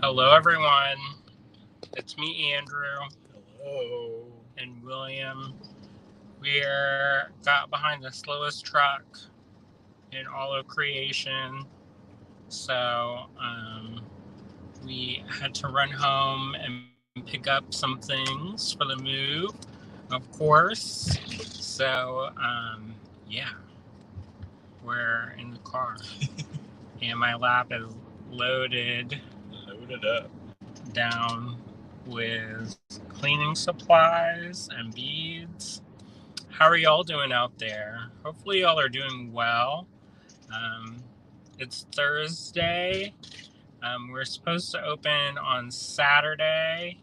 Hello, everyone. It's me, Andrew. Hello. And William. We're got behind the slowest truck in all of creation. So, we had to run home and pick up some things for the move, of course. So, yeah, we're in the car. And my lap is loaded up. down with cleaning supplies and beads. How are y'all doing out there? Hopefully, y'all are doing well. It's Thursday. We're supposed to open on Saturday.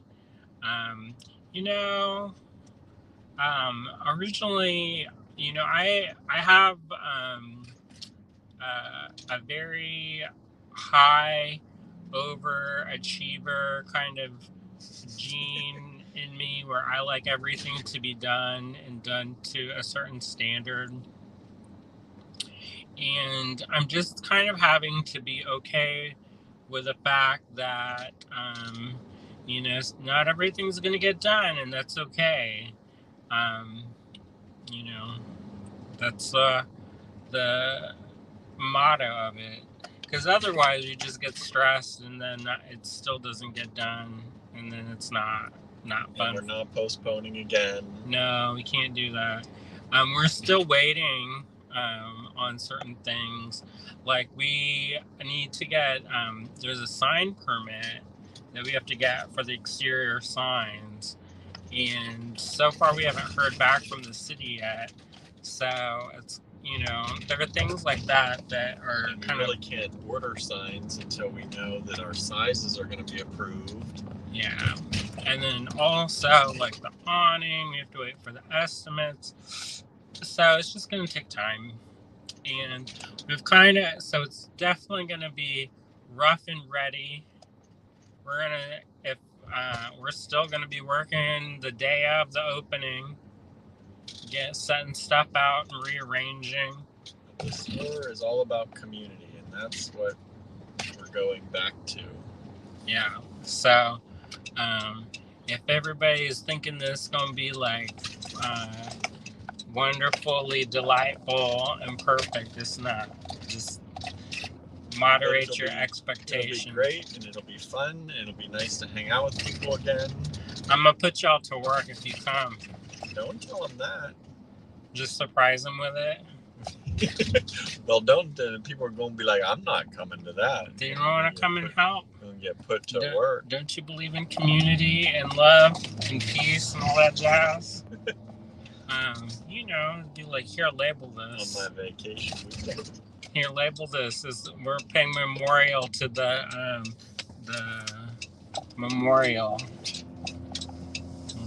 Um, you know, Originally, I have a very high overachiever kind of gene in me where I like everything to be done and done to a certain standard. And I'm just kind of having to be okay with the fact that, not everything's going to get done, and that's okay. Um, you know, that's the motto of it. Because otherwise, you just get stressed, and then it still doesn't get done, and then it's not fun. And we're not postponing again. No, we can't do that. We're still waiting on certain things. Like we need to get there's a sign permit that we have to get for the exterior signs, and so far we haven't heard back from the city yet. So it's there are things like that are and we really can't order signs until we know that our sizes are going to be approved. Yeah. And then also, like the awning, we have to wait for the estimates. So it's just going to take time. And so it's definitely going to be rough and ready. We're still going to be working the day of the opening, setting stuff out and rearranging. The store is all about community, and that's what we're going back to. Yeah. So, if everybody is thinking this is going to be like wonderfully delightful and perfect, it's not. Just moderate your expectations. It'll be great, and it'll be fun, and it'll be nice to hang out with people again. I'm going to put y'all to work if you come. Don't tell them that. Just surprise them with it. Well, don't. People are going to be like, I'm not coming to that. Do you want to come and help? And get put to work. Don't you believe in community and love and peace and all that jazz? Be like, here, label this. On my vacation weekend. Here, label this. We're paying memorial to the memorial.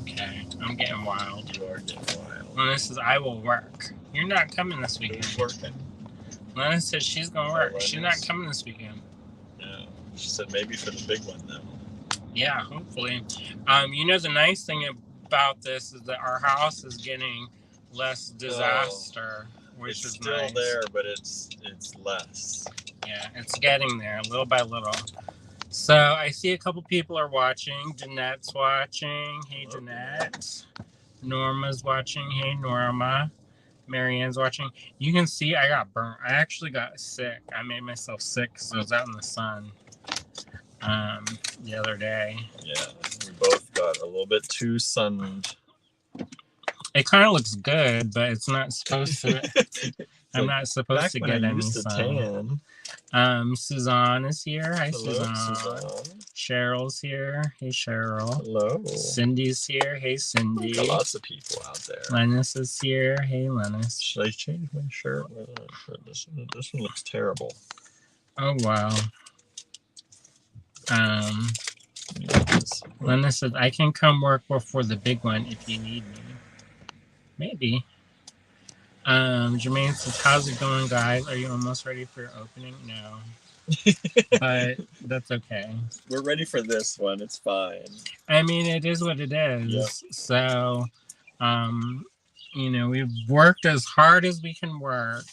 Okay, I'm getting wild. You are getting wild. Lena says, I will work. You're not coming this weekend. Who's working? Lena says she's going to work. She's not coming this weekend. Yeah. She said maybe for the big one, though. Yeah, hopefully. The nice thing about this is that our house is getting less disaster, which is still nice. There, but it's less. Yeah, it's getting there little by little. So I see a couple people are watching. Danette's watching. Hey, Danette. Norma's watching. Hey, Norma. Marianne's watching. You can see I got burnt. I actually got sick. I made myself sick because I was out in the sun the other day. Yeah, we both got a little bit too sunned. It kind of looks good, but it's not supposed to. I'm not supposed to get any sun. Suzanne is here. Hi, Suzanne. Cheryl's here. Hey, Cheryl. Hello. Cindy's here. Hey, Cindy. Got lots of people out there. Lennis is here. Hey, Lennis. Should I change my shirt? This one looks terrible. Oh, wow. Lennis says, I can come work before the big one if you need me. Maybe. Jermaine says, how's it going, guys? Are you almost ready for your opening? No. But that's okay. We're ready for this one. It's fine. I mean, it is what it is. Yep. So, we've worked as hard as we can work.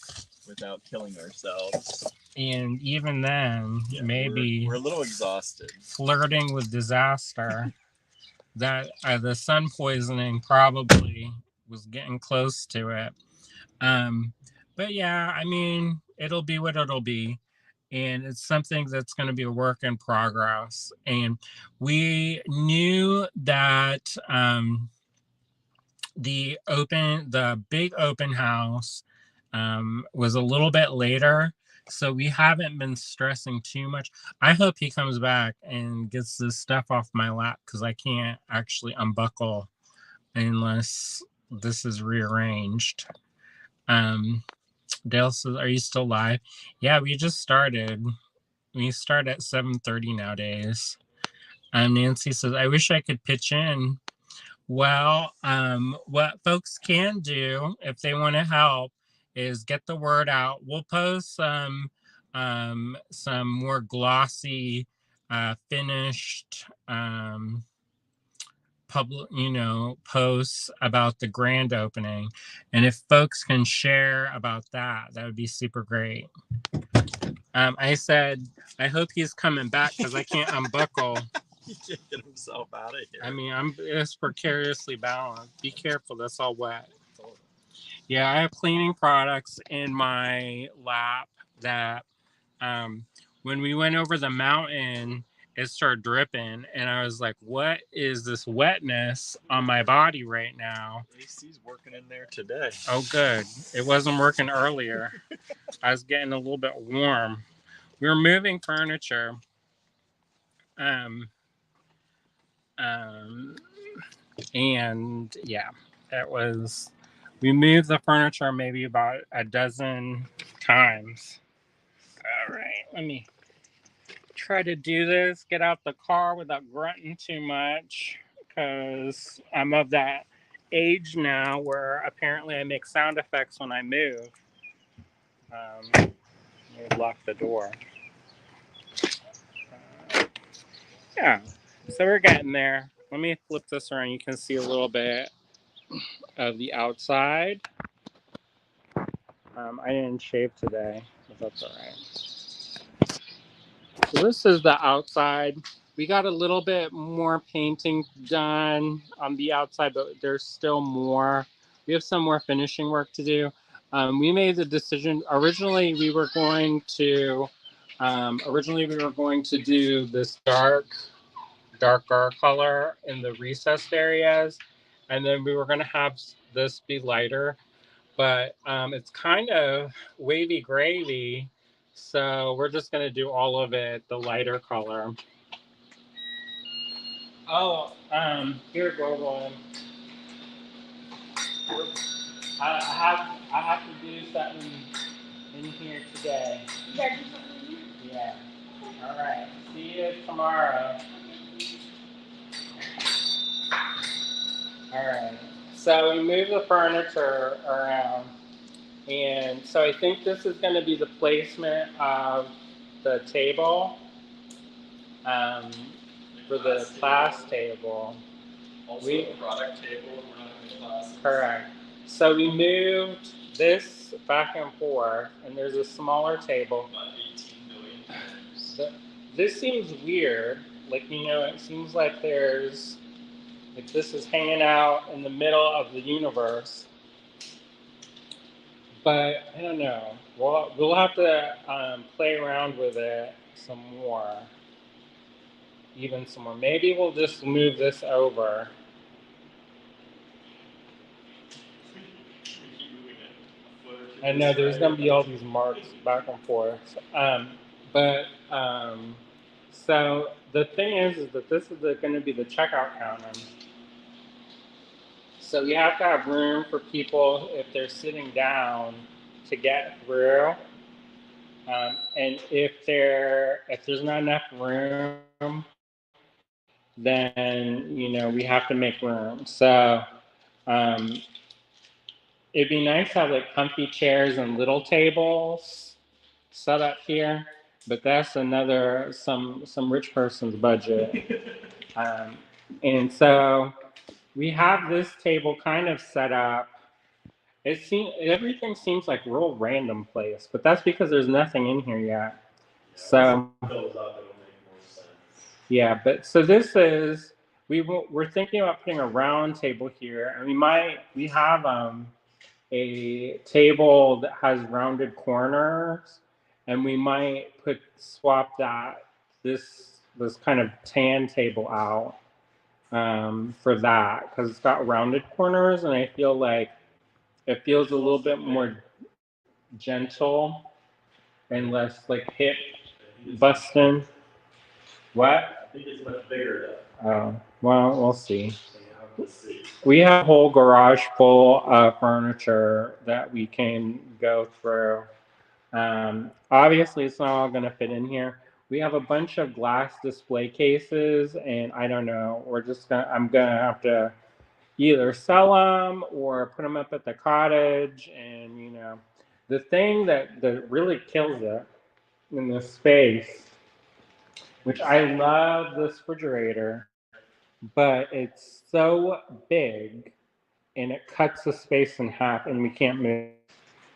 Without killing ourselves. And even then, maybe we're a little exhausted. Flirting with disaster. That the sun poisoning probably was getting close to it. But yeah, I mean, it'll be what it'll be. And it's something that's going to be a work in progress. And we knew that the big open house was a little bit later. So we haven't been stressing too much. I hope he comes back and gets this stuff off my lap because I can't actually unbuckle unless this is rearranged. Dale says, "Are you still live?" Yeah, we just started. We start at 7:30 nowadays. Nancy says, "I wish I could pitch in." Well, what folks can do if they want to help is get the word out. We'll post some more glossy, finished public, posts about the grand opening, and if folks can share about that, that would be super great. I said, I hope he's coming back because I can't unbuckle. He can't get himself out of here. I mean, I'm just precariously balanced. Be careful, that's all wet. Yeah, I have cleaning products in my lap that when we went over the mountain, it started dripping, and I was like, what is this wetness on my body right now? AC's working in there today. Oh, good. It wasn't working earlier. I was getting a little bit warm. We were moving furniture. And yeah, we moved the furniture maybe about a dozen times. All right, let me try to do this, get out the car without grunting too much, because I'm of that age now where apparently I make sound effects when I move. Let me lock the door. Yeah, so we're getting there. Let me flip this around. You can see a little bit of the outside. I didn't shave today, but that's all right. So this is the outside. We got a little bit more painting done on the outside, but there's still more. We have some more finishing work to do. We made the decision. Originally, we were going to do this darker color in the recessed areas, and then we were going to have this be lighter. But it's kind of wavy gravy, so we're just going to do all of it the lighter color. Oh, here, Goblin. I have to do something in here today. Yeah. All right. See you tomorrow. All right. So we move the furniture around. And so I think this is going to be the placement of the table for the class table. Also the product table, we're not having classes. Correct. So we moved this back and forth, and there's a smaller table. About 18 million. This seems weird. Like, it seems like this is hanging out in the middle of the universe. But I don't know. We'll have to play around with it some more. Even some more. Maybe we'll just move this over. I know there's going to be all these marks back and forth. So the thing is that this is going to be the checkout counter. So you have to have room for people if they're sitting down to get through. And if there's not enough room, then we have to make room. So it'd be nice to have like comfy chairs and little tables set up here, but that's some rich person's budget. And so we have this table kind of set up everything seems like real random place, but that's because there's nothing in here yet. So Fills up, it'll make more sense. yeah, but so this is we're thinking about putting a round table here, and we have a table that has rounded corners, and we might swap this kind of tan table out for that because it's got rounded corners, and I feel like it feels a little bit more gentle and less like hip busting. What? I think it's much bigger though. Oh, well, we'll see. So you have to see. We have a whole garage full of furniture that we can go through. Obviously, it's not all going to fit in here. We have a bunch of glass display cases, and I don't know. I'm gonna have to either sell them or put them up at the cottage. And the thing that really kills it in this space, which I love this refrigerator, but it's so big and it cuts the space in half and we can't move.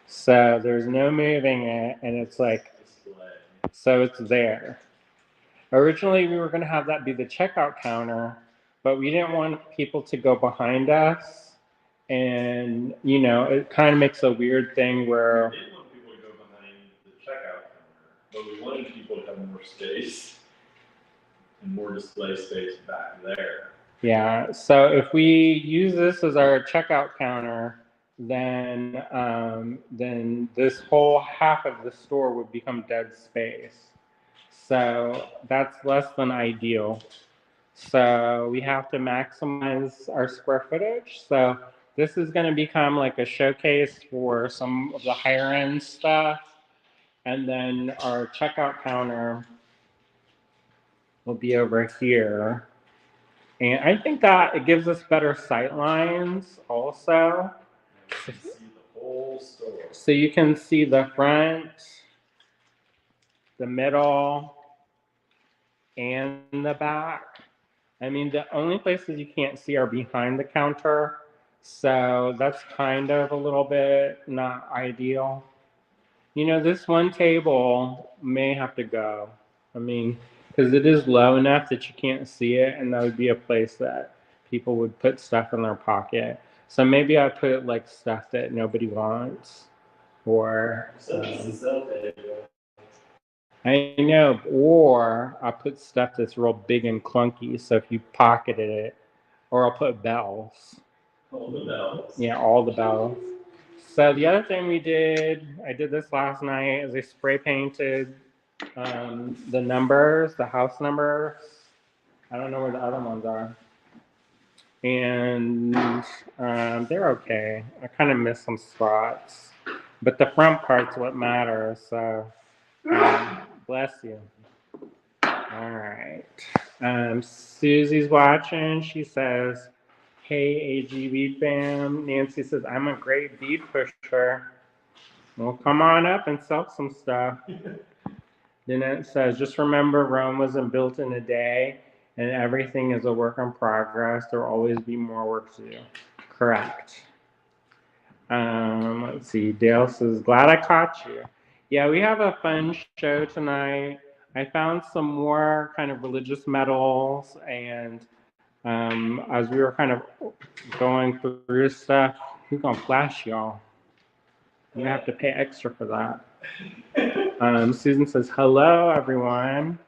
So there's no moving it, and it's like, so it's there. Originally, we were going to have that be the checkout counter, but we didn't want people to go behind us. And, it kind of makes a weird thing where. We didn't want people to go behind the checkout counter, but we wanted people to have more space and more display space back there. Yeah, so if we use this as our checkout counter, then this whole half of the store would become dead space. So that's less than ideal. So we have to maximize our square footage. So this is going to become like a showcase for some of the higher end stuff. And then our checkout counter will be over here. And I think that it gives us better sight lines also. You can see the whole store. So you can see the front, the middle, and the back. I mean, the only places you can't see are behind the counter. So that's kind of a little bit not ideal. This one table may have to go. I mean, because it is low enough that you can't see it, and that would be a place that people would put stuff in their pocket. So maybe I put like stuff that nobody wants, or I know, or I'll put stuff that's real big and clunky. So if you pocketed it, or I'll put bells. All the bells. Yeah, all the bells. So the other thing I did this last night, is I spray painted the numbers, the house numbers. I don't know where the other ones are. And they're okay. I kind of miss some spots. But the front part's what matters. So bless you. All right. Susie's watching. She says, "Hey, AGB fam." Nancy says, "I'm a great bead pusher." Well, come on up and sell some stuff. Then it says, "Just remember, Rome wasn't built in a day, and everything is a work in progress. There will always be more work to do." Correct. Let's see. Dale says, "Glad I caught you." Yeah, we have a fun show tonight. I found some more kind of religious medals, and as we were kind of going through stuff, we're gonna flash y'all. You're gonna have to pay extra for that. Susan says, "Hello, everyone."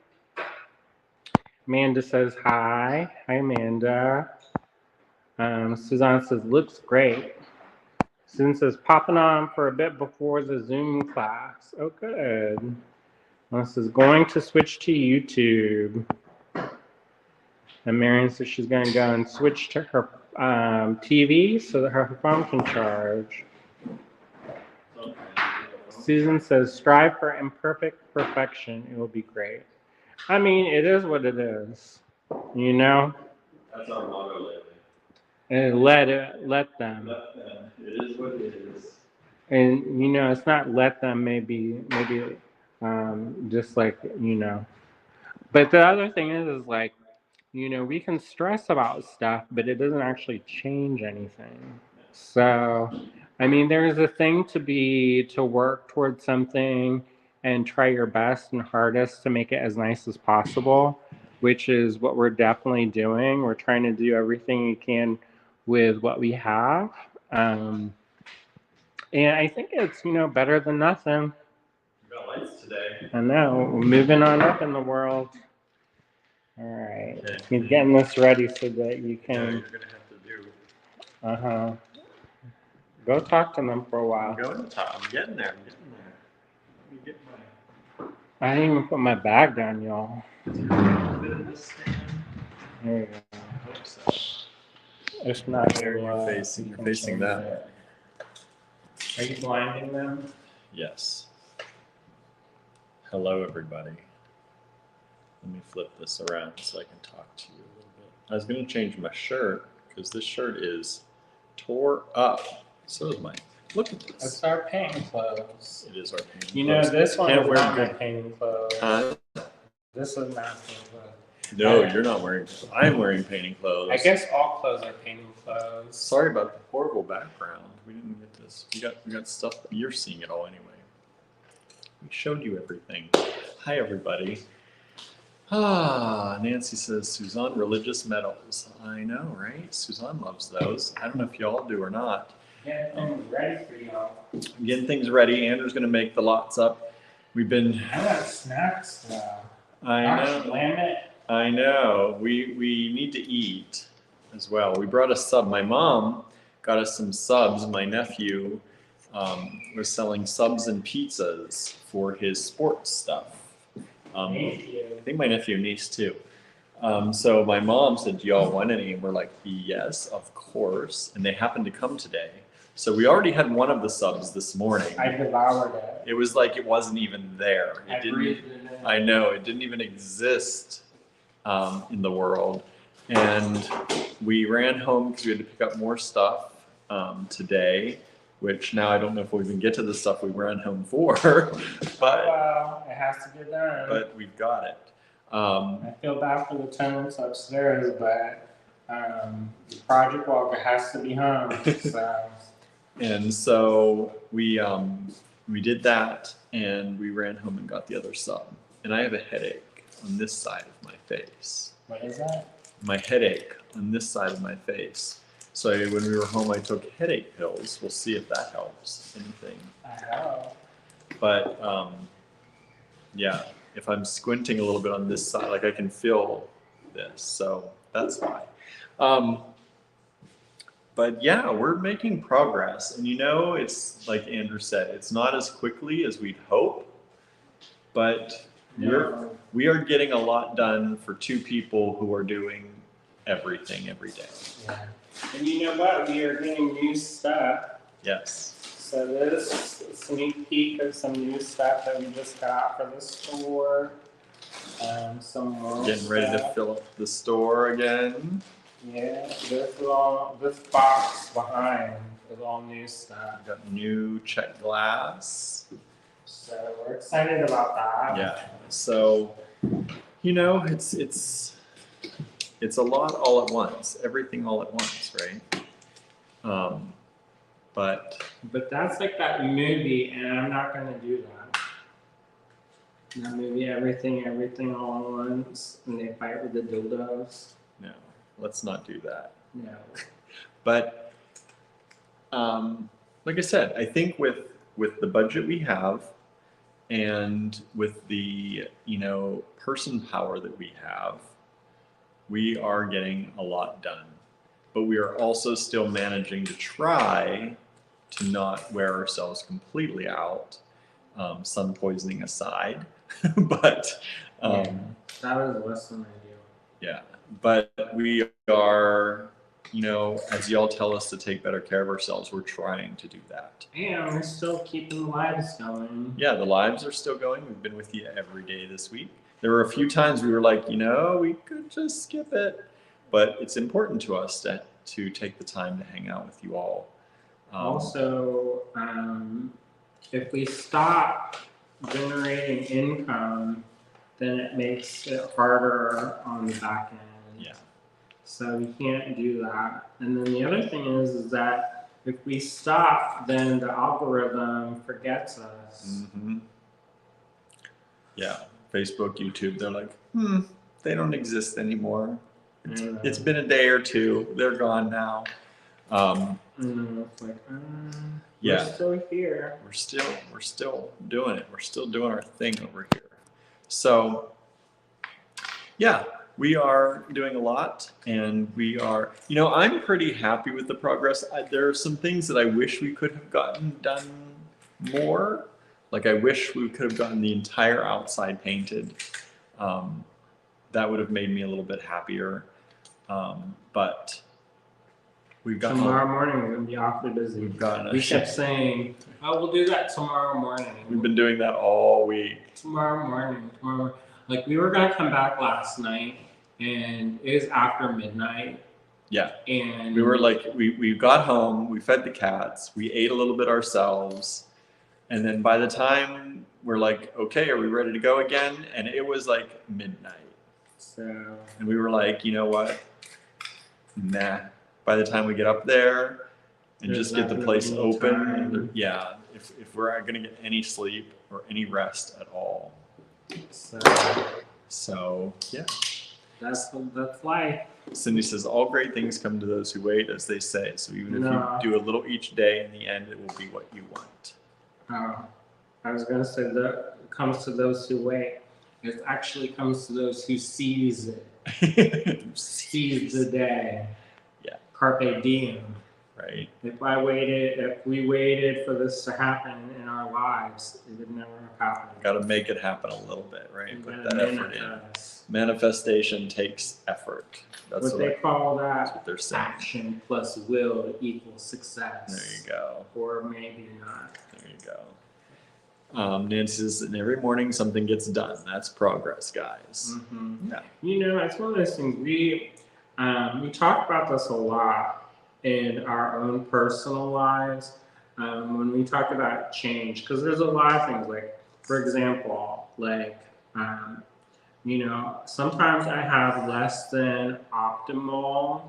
Amanda says, "Hi." Hi, Amanda. Suzanne says, "Looks great." Susan says, "Popping on for a bit before the Zoom class." Oh, good. This is going to switch to YouTube. And Marion says she's going to go and switch to her TV so that her phone can charge. Susan says, "Strive for imperfect perfection. It will be great." I mean, it is what it is. That's our motto lately. And let them. Let them. It is what it is. And it's not let them. Maybe just like But the other thing is like we can stress about stuff, but it doesn't actually change anything. So I mean, there's a thing to work towards something and try your best and hardest to make it as nice as possible, which is what we're definitely doing. We're trying to do everything we can with what we have. Um, and I think it's, better than nothing. We got lights today. I know. We're moving on up in the world. All right. Okay. He's getting this ready so that you Yeah, can. you're gonna have to do. Uh-huh. Go talk to them for a while. I'm going to talk. I'm getting there. I'm getting there. Let me get my. I didn't even put my bag down, y'all. Put it in this stand. There you go. I hope so. It's not There your you're facing. You're facing that way. Are you blinding them? Yes. Hello, everybody. Let me flip this around so I can talk to you a little bit. I was going to change my shirt because this shirt is tore up. So is mine. Look at this. It's our painting clothes. It is our painting You know, clothes. this one Can't is wear not my good- painting clothes. Huh? This is not painting clothes. No, you're not wearing. I'm wearing painting clothes. I guess all clothes are painting clothes. Sorry about the horrible background. We didn't get this. We got stuff. You're seeing it all anyway. We showed you everything. Hi, everybody. Nancy says, Suzanne, religious medals. I know, right? Suzanne loves those. I don't know if y'all do or not. Get things ready for y'all. I'm getting things ready. Andrew's going to make the lots up. We've been. I got snacks now. I Gosh, know. damn it. I know. We need to eat as well. We brought a sub. My mom got us some subs. My nephew was selling subs and pizzas for his sports stuff. Thank you. I think my nephew and niece too. So my mom said, "Do y'all want any?" And we're like, "Yes, of course." And they happened to come today. So we already had one of the subs this morning. I devoured it. It was like it wasn't even there. I breathed it in. I know, it didn't even exist in the world. And we ran home because we had to pick up more stuff today, which now I don't know if we'll even get to the stuff we ran home for, but Well, it has to get done. but we've got it. I feel bad for the tenants upstairs, but the project walker has to be home. So And so we did that, and we ran home and got the other sub. And I have a headache on this side of my face. what is that? My headache on this side of my face. So when we were home, I took headache pills. We'll see if that helps anything. I know. But yeah, if I'm squinting a little bit on this side, like I can feel this, so that's why. But yeah, we're making progress, and it's like Andrew said, it's not as quickly as we'd hope, but we are getting a lot done for two people who are doing everything every day. Yeah. And you know what? We are getting new stuff. Yes. So this sneak peek of some new stuff that we just got for the store. Some more Getting ready to stuff. fill up the store again. Yeah, this box behind is all new stuff. Got new check glass. So we're excited about that. Yeah. So, it's a lot all at once. Everything all at once, right? But that's like that movie, and I'm not gonna do that. That movie, everything all at once, and they fight with the dildos. no, let's not do that. No. But like I said, I think with the budget we have, and with the person power that we have, we are getting a lot done. But we are also still managing to try to not wear ourselves completely out, sun poisoning aside. But Yeah, that was less than ideal. yeah, but we are, as y'all tell us to take better care of ourselves, we're trying to do that. And we're still keeping the lives going. Yeah, the lives are still going. We've been with you every day this week. There were a few times we were like, we could just skip it. But it's important to us to take the time to hang out with you all. Also, if we stop generating income, then it makes it harder on the back end. Yeah. So we can't do that. And then the other thing is that if we stop, then the algorithm forgets us. Mm-hmm. Yeah, Facebook, YouTube, they're like, they don't exist anymore. It's been a day or two. They're gone now. It's like, Yeah, we're still here. We're still doing it. We're still doing our thing over here. So, yeah, we are doing a lot, and we are. I'm pretty happy with the progress. There are some things that I wish we could have gotten done more. Like I wish we could have gotten the entire outside painted. That would have made me a little bit happier. But we've got tomorrow morning we're gonna be awfully busy. We kept saying, "Oh, we'll do that tomorrow morning." We've been doing that all week. Tomorrow morning. Like we were gonna come back last night, and it was after midnight. Yeah. And we were like, we got home, we fed the cats, we ate a little bit ourselves, and then by the time we're like, okay, are we ready to go again? And it was like midnight. And we were like, you know what? Nah. By the time we get up there and just get the place open, yeah, if we're going to get any sleep or any rest at all. So yeah. That's life. Cindy says, all great things come to those who wait, as they say. So even if you do a little each day, in the end, it will be what you want. I was going to say that it comes to those who wait. It actually comes to those who seize it. Seize the day. Yeah. Carpe diem. Right. If we waited for this to happen in our lives, it would never have happened. Got to make it happen a little bit, right? Put that effort in. Manifestation takes effort. That's what they call that. That's what they're saying. Action plus will equals success. There you go. Or maybe not. There you go. Nancy says, and every morning something gets done. That's progress, guys. Mm-hmm. Yeah. It's one of those things. We talk about this a lot in our own personal lives when we talk about change, because there's a lot of things, like, for example, like, sometimes I have less than optimal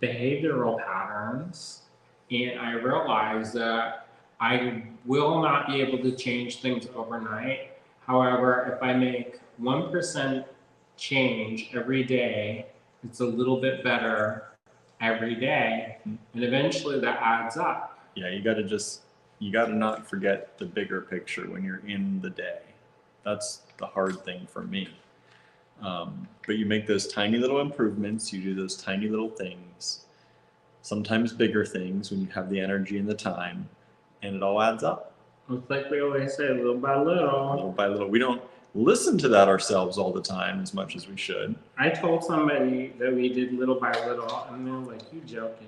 behavioral patterns, and I realize that I will not be able to change things overnight. However, if I make 1% change every day, it's a little bit better every day, and eventually that adds up. Yeah, you got to not forget the bigger picture when you're in the day. That's the hard thing for me. But you make those tiny little improvements, you do those tiny little things, sometimes bigger things when you have the energy and the time, and it all adds up. It's like we always say, little by little. Little by little. We don't listen to that ourselves all the time as much as we should. I told somebody that we did little by little, and they're like, you joking.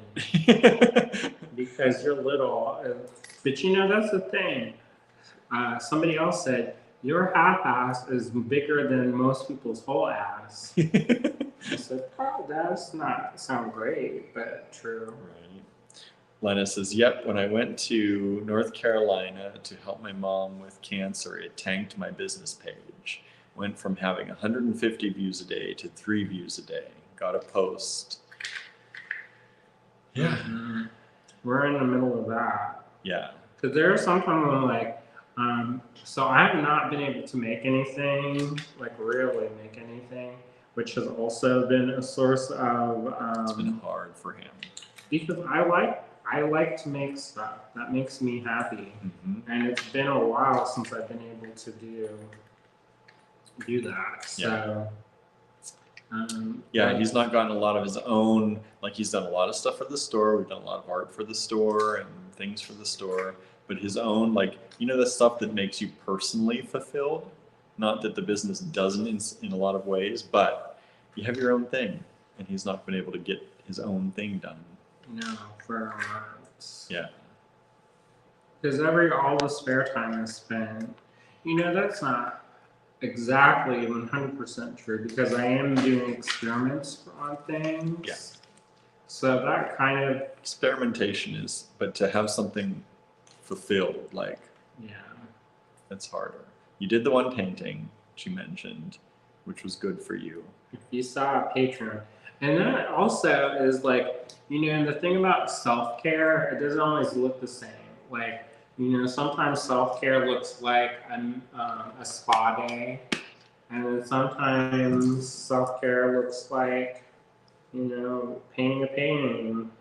Because you're little. But that's the thing. Somebody else said, your half-ass is bigger than most people's whole ass. I said, oh, that does not sound great, but true. Right. Lena says, yep, when I went to North Carolina to help my mom with cancer, it tanked my business page. Went from having 150 views a day to 3 views a day. Got a post. Yeah. Mm-hmm. We're in the middle of that. Yeah. Because there are sometimes when I'm like, so I have not been able to make anything, like really make anything, which has also been a source of... it's been hard for him. Because I like to make stuff. That makes me happy. Mm-hmm. And it's been a while since I've been able to do that. So, he's not gotten a lot of his own, like he's done a lot of stuff for the store. We've done a lot of art for the store and things for the store. But his own, like, the stuff that makes you personally fulfilled. Not that the business doesn't in a lot of ways, but you have your own thing. And he's not been able to get his own thing done. No, for months. Yeah. Because all the spare time is spent, that's not exactly 100% true, because I am doing experiments on things. Yeah. So that kind of... Experimentation is, but to have something fulfilled, like... Yeah. That's harder. You did the one painting, she mentioned. which was good for you. If you saw a Patreon. And that also is like, the thing about self-care, it doesn't always look the same. Like, sometimes self-care looks like a spa day. And then sometimes self-care looks like, painting a painting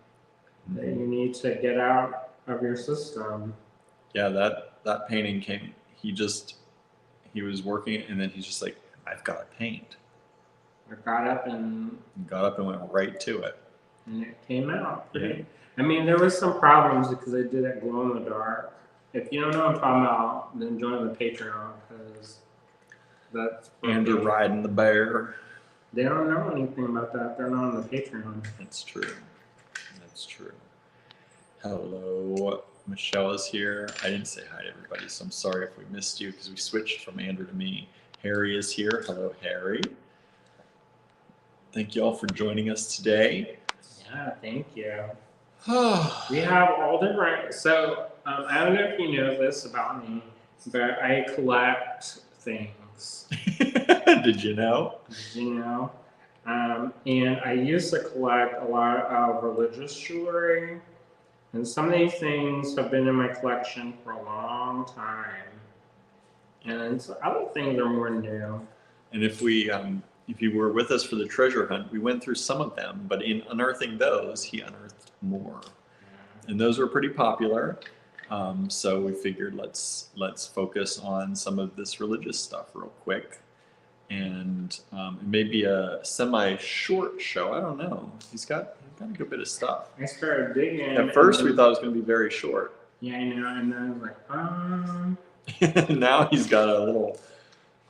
that you need to get out of your system. Yeah, that painting came, he was working and then he's just like, I've got to paint. I got up and went right to it. And it came out pretty. Yeah. I mean, there was some problems because I did it glow in the dark. If you don't know what I'm talking about, then join the Patreon because that's. Andrew riding the bear. They don't know anything about that. They're not on the Patreon. That's true. That's true. Hello, Michelle is here. I didn't say hi to everybody, so I'm sorry if we missed you because we switched from Andrew to me. Harry is here. Hello, Harry. Thank you all for joining us today. Yeah, thank you. We have all different. So I don't know if you know this about me, but I collect things. Did you know? Did you know? And I used to collect a lot of religious jewelry. And some of these things have been in my collection for a long time. And other things are more new. And if you were with us for the treasure hunt, we went through some of them, but in unearthing those, he unearthed more. And those were pretty popular. So we figured let's focus on some of this religious stuff real quick. And maybe a semi-short show. I don't know. He's got a good bit of stuff. I started digging. At first, we thought it was going to be very short. Yeah, I know. And then I was like, Now he's got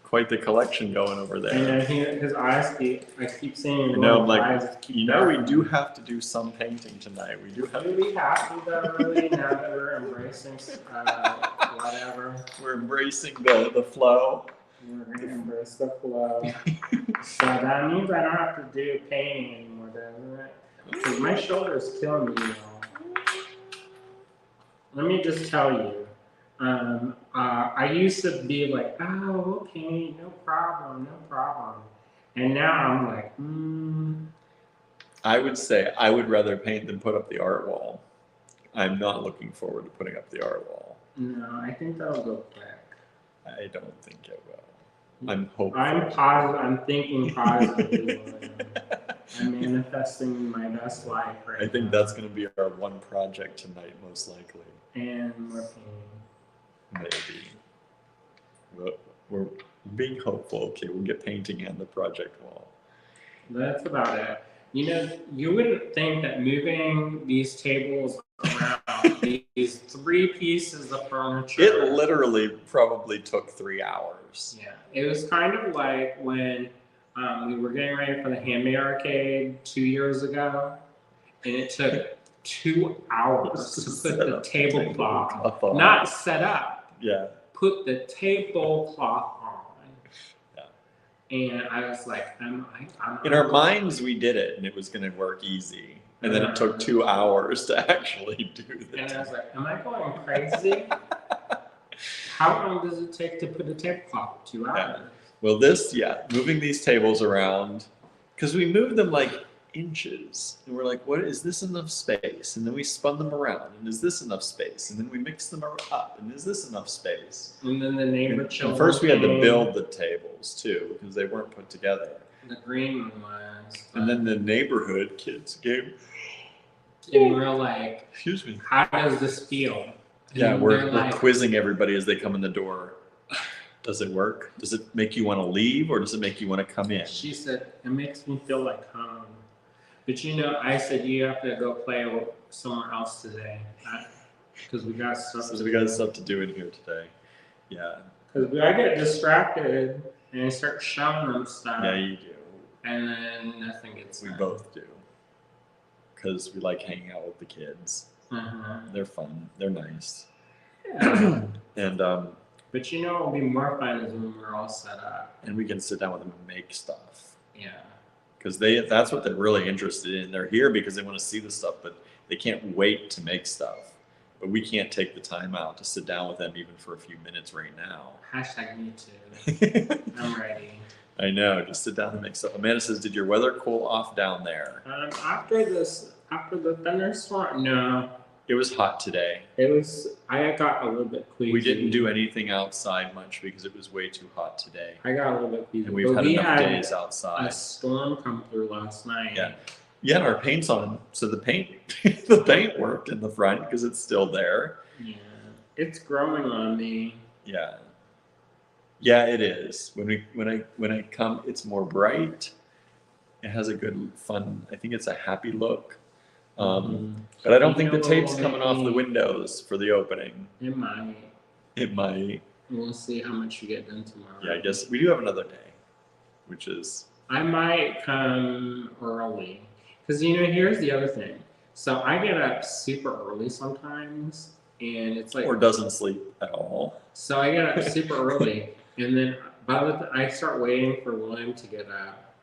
quite the collection going over there. And his eyes I keep seeing. I'm like, we do have to do some painting tonight. We do have. Do we have to though, really? Now that we're embracing whatever. We're embracing the flow. We're gonna embrace the flow. So that means I don't have to do painting anymore, doesn't it? Because my shoulder is killing me now. Let me just tell you. I used to be like, oh, okay, no problem. And now I'm like, I would say I would rather paint than put up the art wall. I'm not looking forward to putting up the art wall. No, I think that'll go quick. I don't think it will. I'm hopeful. I'm positive. I'm thinking positively. I'm manifesting my best life right now. I think that's going to be our one project tonight, most likely. And more painting. Maybe. We're being hopeful. Okay, we'll get painting on the project wall. That's about it. You wouldn't think that moving these tables around, these 3 pieces of furniture. It literally probably took 3 hours. Yeah, it was kind of like when we were getting ready for the Handmade Arcade 2 years ago, and it took 2 hours to put the tablecloth, not set up. Yeah. Put the tablecloth on. Yeah. And I was like, I'm in our minds, we did it, and it was going to work easy. And then it took 2 hours to actually do the And I was like, am I going crazy? How long does it take to put a tablecloth? 2 hours. Yeah. Well, moving these tables around, because we moved them like inches, and we're like, what is this enough space? And then we spun them around, and is this enough space? And then we mixed them up, and is this enough space? And then the neighbor children. First, we had to build the tables too, because they weren't put together. The green ones. And then the neighborhood kids came. And we're like, excuse me. How does this feel? Yeah, we're quizzing everybody as they come in the door. Does it work? Does it make you want to leave, or does it make you want to come in? She said, it makes me feel like home. But I said, you have to go play somewhere else today. Because we got stuff to do. We got stuff to do in here today. Yeah. Because I get distracted and I start showing them stuff. Yeah, you do. And then nothing gets done. We both do. Because we like hanging out with the kids. Uh-huh. They're fun. They're nice. Yeah. And but it'll be more fun is when we're all set up. And we can sit down with them and make stuff. Yeah. Because that's what they're really interested in. They're here because they want to see the stuff, but they can't wait to make stuff. But we can't take the time out to sit down with them even for a few minutes right now. #me too. I'm ready. I know. Just sit down and make stuff. Amanda says, "Did your weather cool off down there?" After the thunderstorm, no. It was hot today. It was. I got a little bit queasy. We didn't do anything outside much because it was way too hot today. I got a little bit queasy. And we've had enough days outside. A storm come through last night. Yeah. Yeah, and our paint's on, so the paint worked in the front because it's still there. Yeah, it's growing on me. Yeah, yeah, it is. When I come, it's more bright. It has a good fun. I think it's a happy look. But I don't think the tape's coming off the windows for the opening. It might. It might. We'll see how much you get done tomorrow. Yeah, I guess we do have another day, which is. I might come early. Because, here's the other thing. So I get up super early sometimes, and it's like... Or doesn't sleep at all. So I get up super early, and then I start waiting for William to get up.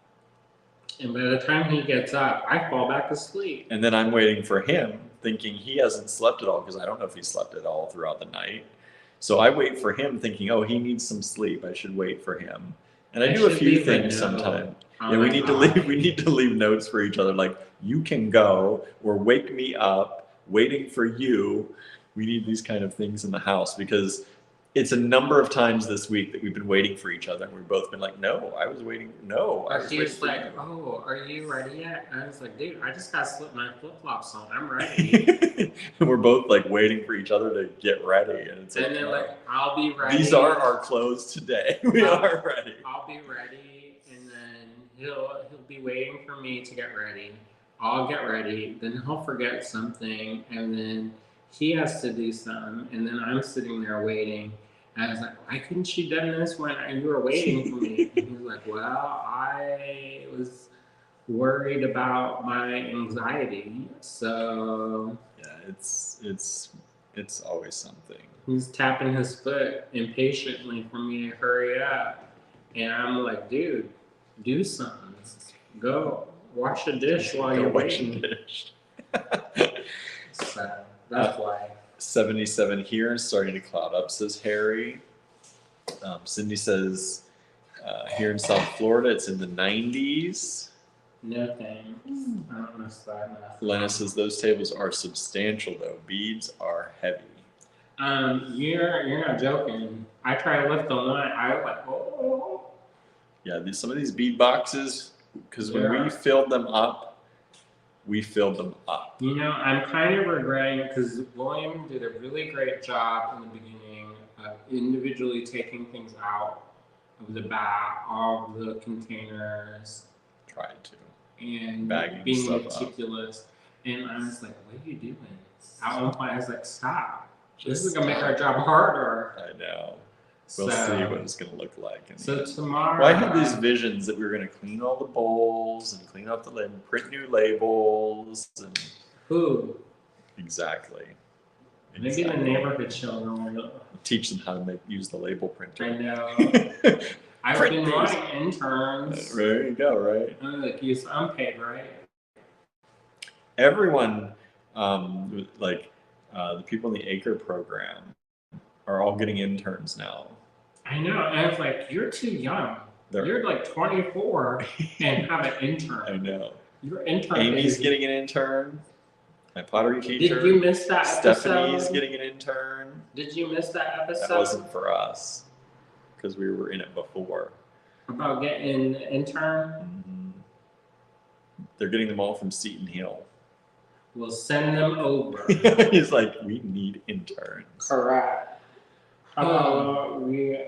And by the time he gets up, I fall back asleep. And then I'm waiting for him, thinking he hasn't slept at all, because I don't know if he slept at all throughout the night. So I wait for him, thinking, oh, he needs some sleep. I should wait for him. And I do a few things sometimes. Yeah, we need to leave notes for each other. Like, you can go, or wake me up, waiting for you. We need these kind of things in the house because it's a number of times this week that we've been waiting for each other, and we've both been like, "No, I was waiting. No." Or he's like, "Oh, are you ready yet?" And I was like, "Dude, I just got to slip my flip flops on. I'm ready." And we're both like waiting for each other to get ready, and it's and then like, "I'll be ready." These are our clothes today. We are ready. I'll be ready, and then he'll be waiting for me to get ready. I'll get ready, then he'll forget something, and then he has to do something, and then I'm sitting there waiting. And I was like, why couldn't you done this when you were waiting for me? And he was like, well, I was worried about my anxiety, so yeah, it's always something. He's tapping his foot impatiently for me to hurry up, and I'm like, dude, do something. Go wash a dish while you're waiting. So that's why. 77 here, starting to cloud up, says Harry. Cindy says here in South Florida, it's in the 90s. No thanks. I don't miss that enough. Lena says those tables are substantial though. Beads are heavy. You're not joking. I tried to lift the one. I was like, oh. Yeah, some of these bead boxes, because when we filled them up, I'm kind of regretting because William did a really great job in the beginning of individually taking things out of the bag, all of the containers. Tried to. And bagging being stuff meticulous. Up. And I was like, what are you doing? At one point, I was like, stop. This is going to make our job harder. I know. We'll see what it's going to look like. So tomorrow... Well, I had these visions that we were going to clean all the bowls and clean off the lid and print new labels. And Who? Exactly. Maybe the neighborhood children will teach them how to use the label printer. I know. I've been wanting interns. There you go, right? Like, use unpaid, right? Everyone, the people in the Acre program are all getting interns now. I know. And I was like, you're too young. You're like 24 and have an intern. I know. Your intern. Amy's getting an intern. My pottery teacher. Did you miss that episode? Stephanie's getting an intern. Did you miss that episode? That wasn't for us because we were in it before. About getting an intern? Mm-hmm. They're getting them all from Seton Hill. We'll send them over. He's like, we need interns. Correct. How about we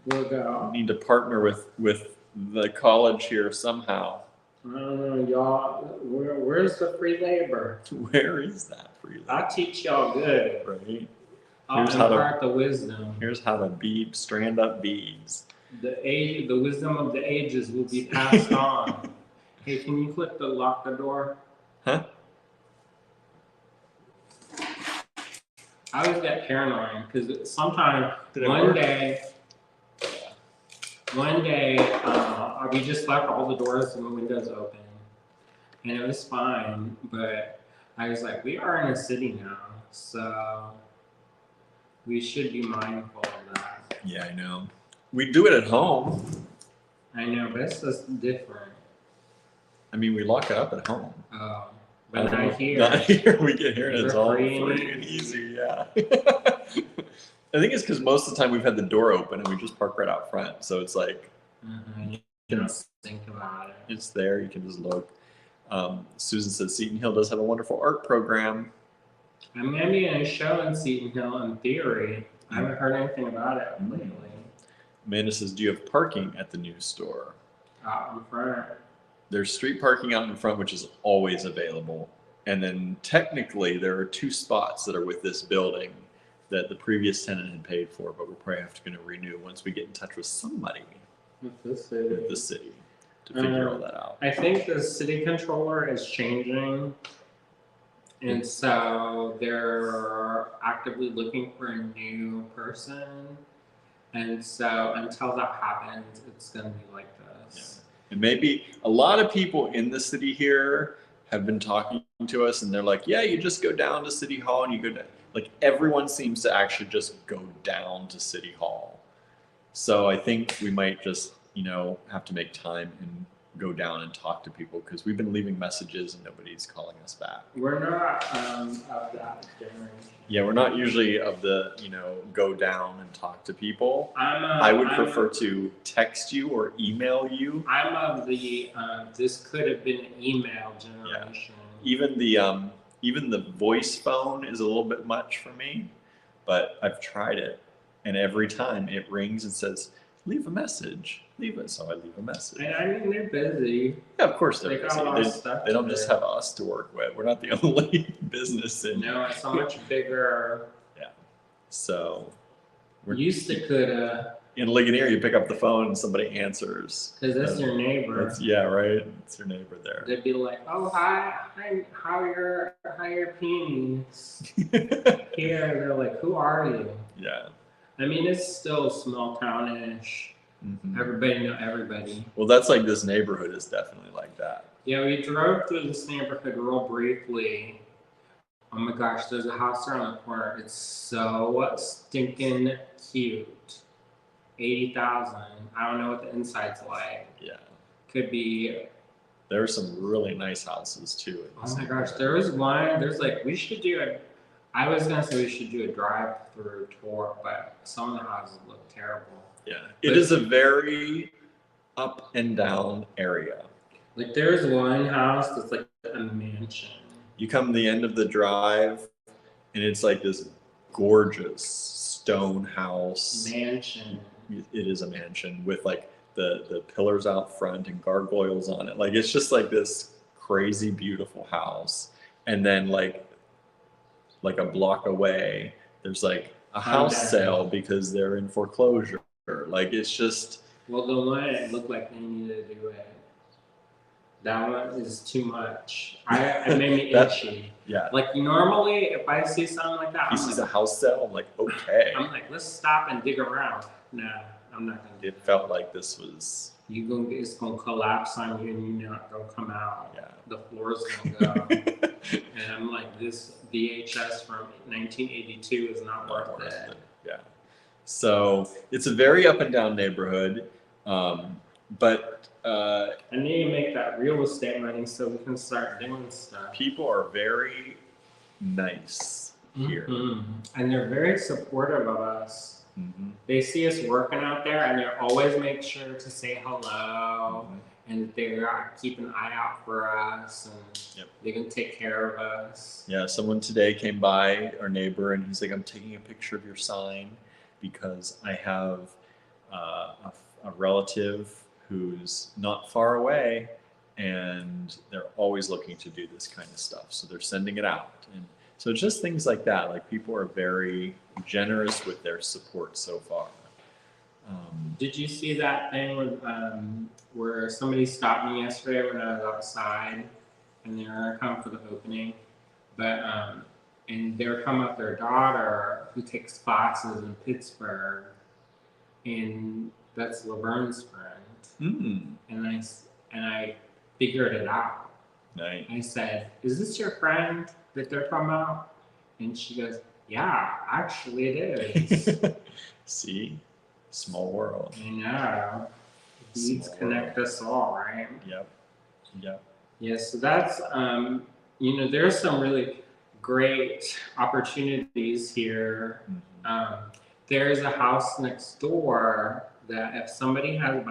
will go? We need to partner with the college here somehow. I don't know, y'all. Where's the free labor? Where is that free labor? I'll teach y'all good. Right. I'll impart the wisdom. Here's how to strand up beads. The wisdom of the ages will be passed on. Hey, can you lock the door? Huh? I always get paranoid because sometimes one day, we just left all the doors and the windows open, and it was fine. But I was like, we are in a city now, so we should be mindful of that. Yeah, I know. We do it at home. I know, but it's just different. I mean, we lock it up at home. Oh, I but don't know. not here. Not here. We get here and it's They're all free and free and easy. Yeah. I think it's because most of the time we've had the door open and we just park right out front. So it's like, You don't think about it. it's there. You can just look. Susan says Seton Hill does have a wonderful art program. I'm going to be in a show in Seton Hill in theory. I haven't heard anything about it lately. Amanda says, do you have parking at the new store? Out in front. There's street parking out in front, which is always available. And then technically there are 2 spots that are with this building that the previous tenant had paid for, but we're probably going to renew once we get in touch with somebody With the city to figure all that out. I think the city controller is changing. And so they're actively looking for a new person. And so until that happens, it's going to be like this. Yeah. And maybe a lot of people in the city here have been talking to us and they're like, yeah, you just go down to City Hall and you go down. Like everyone seems to actually just go down to City Hall. So I think we might just, have to make time and go down and talk to people because we've been leaving messages and nobody's calling us back. We're not of that generation. Yeah, we're not usually of the, go down and talk to people. I would prefer to text you or email you. I'm of the, this could have been an email generation. Yeah. Even the voice phone is a little bit much for me, but I've tried it. And every time it rings and says, leave a message. Leave it. So I leave a message. And I mean, they're busy. Yeah, of course they're busy. They don't just have us to work with. We're not the only business in. No, it's so much bigger. Yeah. So. Used to could. In Ligonier, you pick up the phone and somebody answers. Because that's your neighbor. Yeah, right. It's your neighbor there. They'd be like, "Oh, hi, how are your peonies?" Here, they're like, "Who are you?" Yeah. I mean, it's still small townish. Mm-hmm. Everybody know everybody. Well, that's like this neighborhood is definitely like that. Yeah, we drove through this neighborhood real briefly. Oh my gosh, there's a house there on the corner. It's so stinking cute. 80,000. I don't know what the inside's like. Yeah. Could be. There are some really nice houses too. Oh my gosh, there was one. There's like we should do a. I was gonna say we should do a drive-through tour, but some of the houses look terrible. Yeah, it is a very up and down area. Like there's one house that's like a mansion. You come to the end of the drive, and it's like this gorgeous stone house. Mansion. It is a mansion with like the pillars out front and gargoyles on it. Like it's just like this crazy beautiful house. And then like a block away, there's like a house sale because they're in foreclosure. Like it's just. Well, the one it looked like they needed to do it. That one is too much. It made me itchy. Yeah. Like normally, if I see something like that, he sees a house sale. I'm like, okay. I'm like, let's stop and dig around. No, I'm not gonna. It felt like this was. It's gonna collapse on you, and you're not gonna come out. Yeah. The floor's gonna go. And I'm like, this VHS from 1982 is not worth it. Yeah. So it's a very up and down neighborhood, but. I need to make that real estate money so we can start doing stuff. People are very nice here. Mm-hmm. And they're very supportive of us. Mm-hmm. They see us working out there and they always make sure to say hello. Mm-hmm. And they keep an eye out for us and they can take care of us. Yeah, someone today came by, our neighbor, and he's like, I'm taking a picture of your sign because I have a relative who's not far away and they're always looking to do this kind of stuff. So they're sending it out. And so it's just things like that. Like people are very generous with their support so far. Did you see that thing where somebody stopped me yesterday when I was outside and they were coming for the opening? But and they were coming with their daughter who takes classes in Pittsburgh, and that's Laverne's friend. And I figured it out. Nice. I said, "Is this your friend that they're talking about?" And she goes, "Yeah, actually it is." See, small world. I know. Seeds connect us all, right? Yep. Yep. Yeah, so that's, there's some really great opportunities here. There's a house next door that if somebody has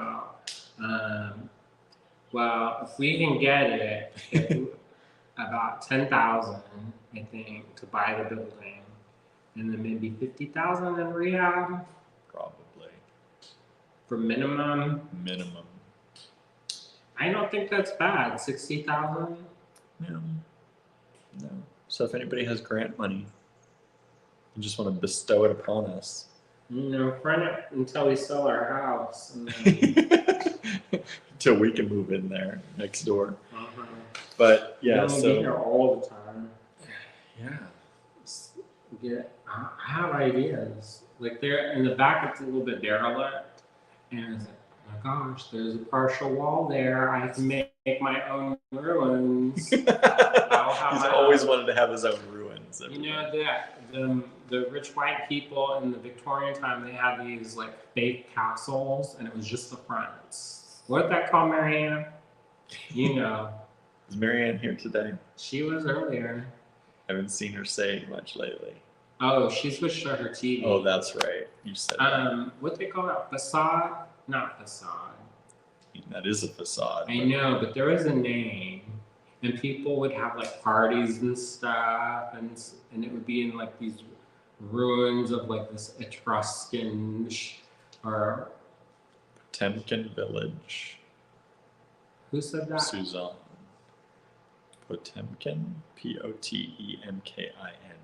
if we can get it, about 10,000, I think, to buy the building, and then maybe 50,000 in rehab. Probably. For minimum. Minimum. I don't think that's bad. 60,000. No. No. So if anybody has grant money, you just want to bestow it upon us. Rent it until we sell our house. And then... Until we can move in there next door. But yeah, so be here all the time. Yeah. I have ideas. Like there in the back, it's a little bit derelict, and it's like, oh my gosh, there's a partial wall there. I can make my own ruins. He's always wanted to have his own ruins. The rich white people in the Victorian time, they had these like fake castles, and it was just the fronts. What'd that call, Marianne? Is Marianne here today? She was earlier. I haven't seen her say much lately. Oh, she switched to her TV. Oh, that's right. You said that. What they call that? Facade? Not facade. That is a facade. I know, but there is a name. And people would have like parties and stuff, and it would be in like these ruins of like this Etruscan or Potemkin village. Who said that? Suzanne. Potemkin, Potemkin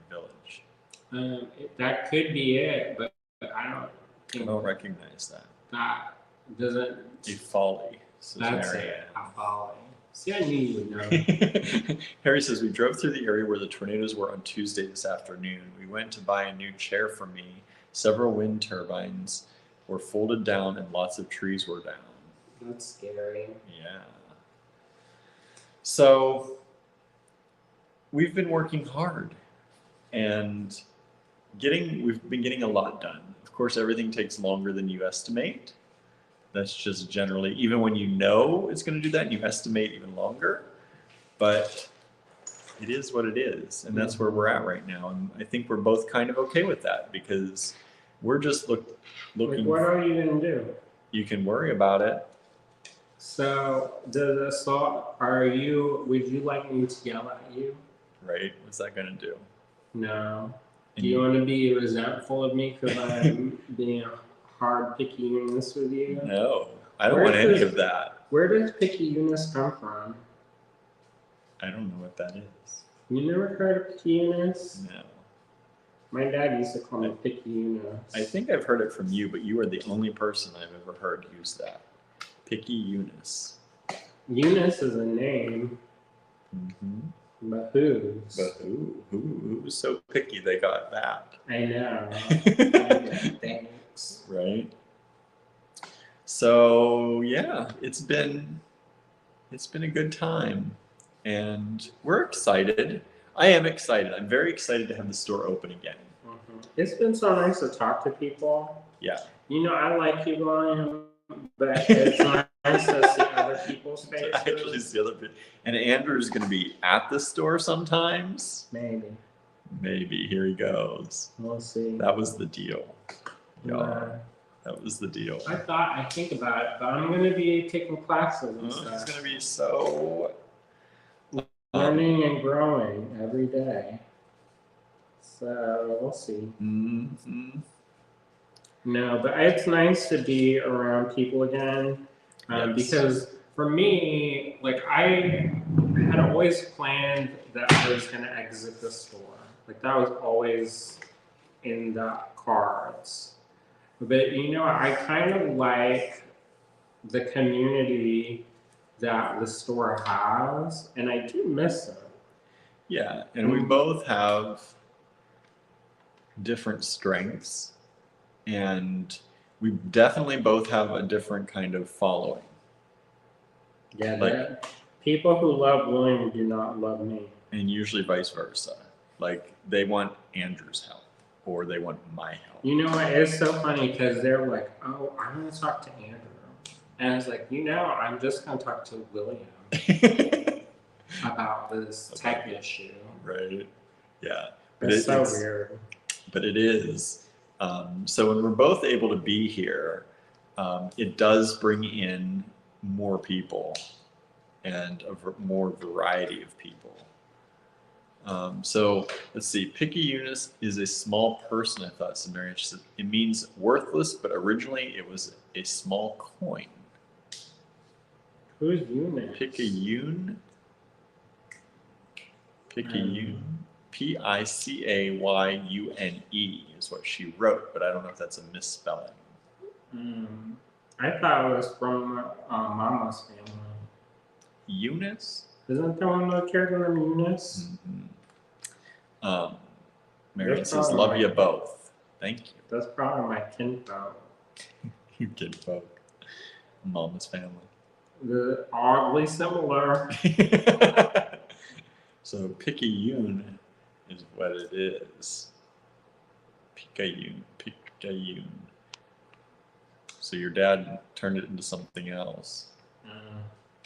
village. That could be it, but I don't recognize that. That doesn't. A folly. That's it. A folly. See, I knew you would know. Harry says, we drove through the area where the tornadoes were on Tuesday this afternoon. We went to buy a new chair for me. Several wind turbines were folded down and lots of trees were down. That's scary. Yeah. So we've been working hard and we've been getting a lot done. Of course, everything takes longer than you estimate. That's just generally, even when you know it's going to do that, you estimate even longer. But it is what it is, and that's where we're at right now. And I think we're both kind of okay with that because we're just looking. Like, what are you going to do? You can worry about it. So, would you like me to yell at you? Right? What's that going to do? No. Do you want to be resentful of me because I'm being hard picky-uness with you? No, I don't want any of that. Where does picky-uness come from? I don't know what that is. You never heard of picky-uness? No. My dad used to call me picky-uness. I think I've heard it from you, but you are the only person I've ever heard use that. Picky-uness. Eunice is a name. Mm-hmm. But whose? But who's so picky they got that? I know. Thanks. Right. So yeah, it's been a good time, and we're excited. I am excited. I'm very excited to have the store open again. Mm-hmm. It's been so nice to talk to people. Yeah. I like you, William, but it's nice to see other people's faces. Actually, see other people. And Andrew's going to be at the store sometimes. Maybe. Here he goes. We'll see. That was the deal. That was the deal. I think about it, but I'm going to be taking classes and stuff. It's going to be so learning and growing every day. So we'll see. Mm-hmm. No, but it's nice to be around people again. Yes. Because for me, like I had always planned that I was going to exit the store. Like that was always in the cards. But I kind of like the community that the store has, and I do miss them. Yeah, and we both have different strengths, and we definitely both have a different kind of following. Yeah, like people who love William do not love me. And usually vice versa. Like they want Andrew's help or they want my help. It's so funny because they're like, oh, I want to talk to Andrew. And I was like, I'm just going to talk to William about this tech issue. Right. Yeah. But It's so weird. But it is. So when we're both able to be here, it does bring in more people and more variety of people. So let's see. Picky Eunice is a small person, I thought, said Mary. She said, it means worthless, but originally it was a small coin. Who's Eunice? Picayune? Picayune? Picayune is what she wrote, but I don't know if that's a misspelling. I thought it was from Mama's family. Eunice? Isn't there one of the character named Eunice? Mm-hmm. Marion says, love you both. Thank you. That's probably my kinfolk. Your kinfolk. Mama's family. They're oddly similar. So Picayune is what it is. Picayune. So your dad turned it into something else.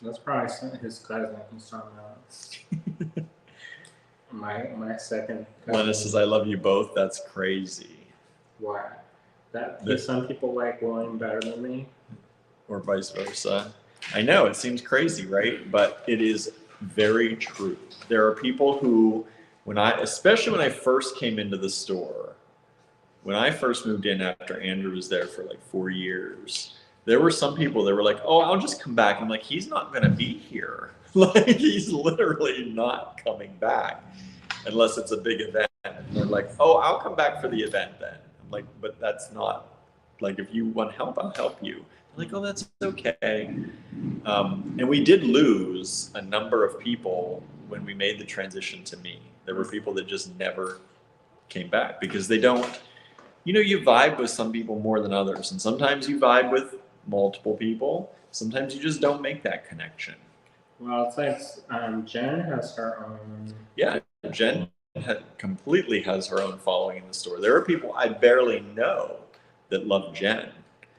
That's probably his cousin he's talking about. my second cousin. Lena says, I love you both. That's crazy. Why? Some people like William better than me? Or vice versa. I know, it seems crazy, right? But it is very true. There are people who, especially when I first came into the store, when I first moved in after Andrew was there for like 4 years, there were some people that were like, oh, I'll just come back. I'm like, he's not going to be here. Like, he's literally not coming back unless it's a big event. And they're like, oh, I'll come back for the event then. I'm like, but that's not, like, if you want help, I'll help you. Like, oh, that's okay. And we did lose a number of people when we made the transition to me. There were people that just never came back because they don't, you vibe with some people more than others. And sometimes you vibe with multiple people. Sometimes you just don't make that connection. Well, it's like Jen has her own. Yeah, Jen completely has her own following in the store. There are people I barely know that love Jen.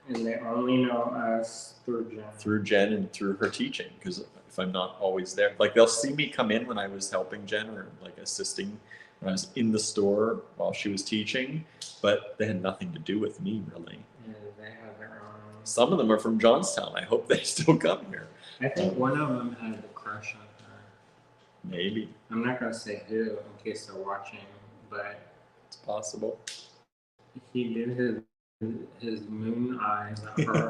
And they only know us through Jen. Through Jen and through her teaching, because if I'm not always there, like they'll see me come in when I was helping Jen or like assisting when I was in the store while she was teaching, but they had nothing to do with me really. Yeah, they have their own. Some of them are from Johnstown. I hope they still come here. I think one of them had a crush on her. Maybe. I'm not going to say who in case they're watching, but it's possible. He did his moon eyes at her.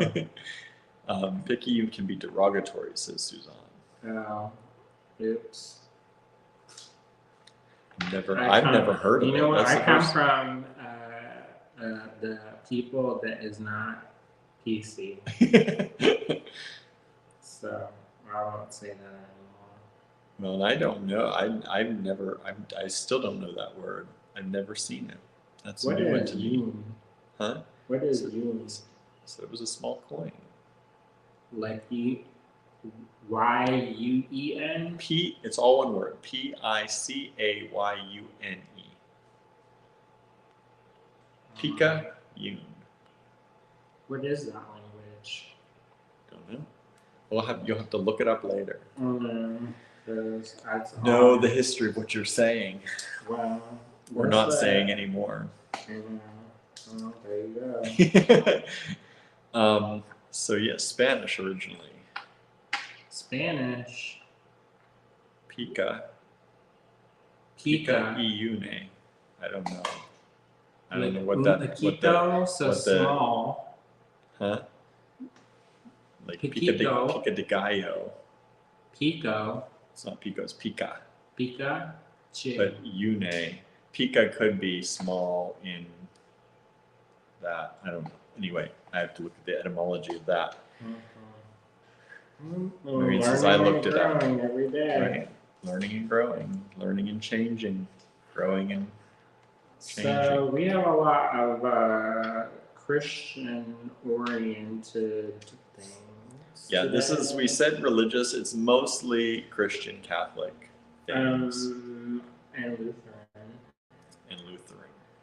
Picayune can be derogatory, says Suzanne. Oh, oops. I've never heard of it. You know what? I come from the people that is not PC. So I won't say that anymore. Well, I don't know. I still don't know that word. I've never seen it. That's what new is to me. Huh? What is Yun? So it was a small coin. Like Yuen? It's all one word. Picayune. Picayune. What is that language? Don't know. You'll have to look it up later. Know the history of what you're saying. Well, we're not saying anymore. Well, there you go. So yeah, Spanish originally. Spanish. Picayune. I don't know. I don't know what that. Small. Huh? Like pica de gallo. Pico. It's not pico. It's pica. Pica. But une. Pica could be small in that. I don't know. Anyway, I have to look at the etymology of that. Marion says I looked it up. Every day. Right. Learning and growing. Learning and changing. Growing and changing. So we have a lot of Christian-oriented things. Yeah, we said religious. It's mostly Christian Catholic things. And Lutheran.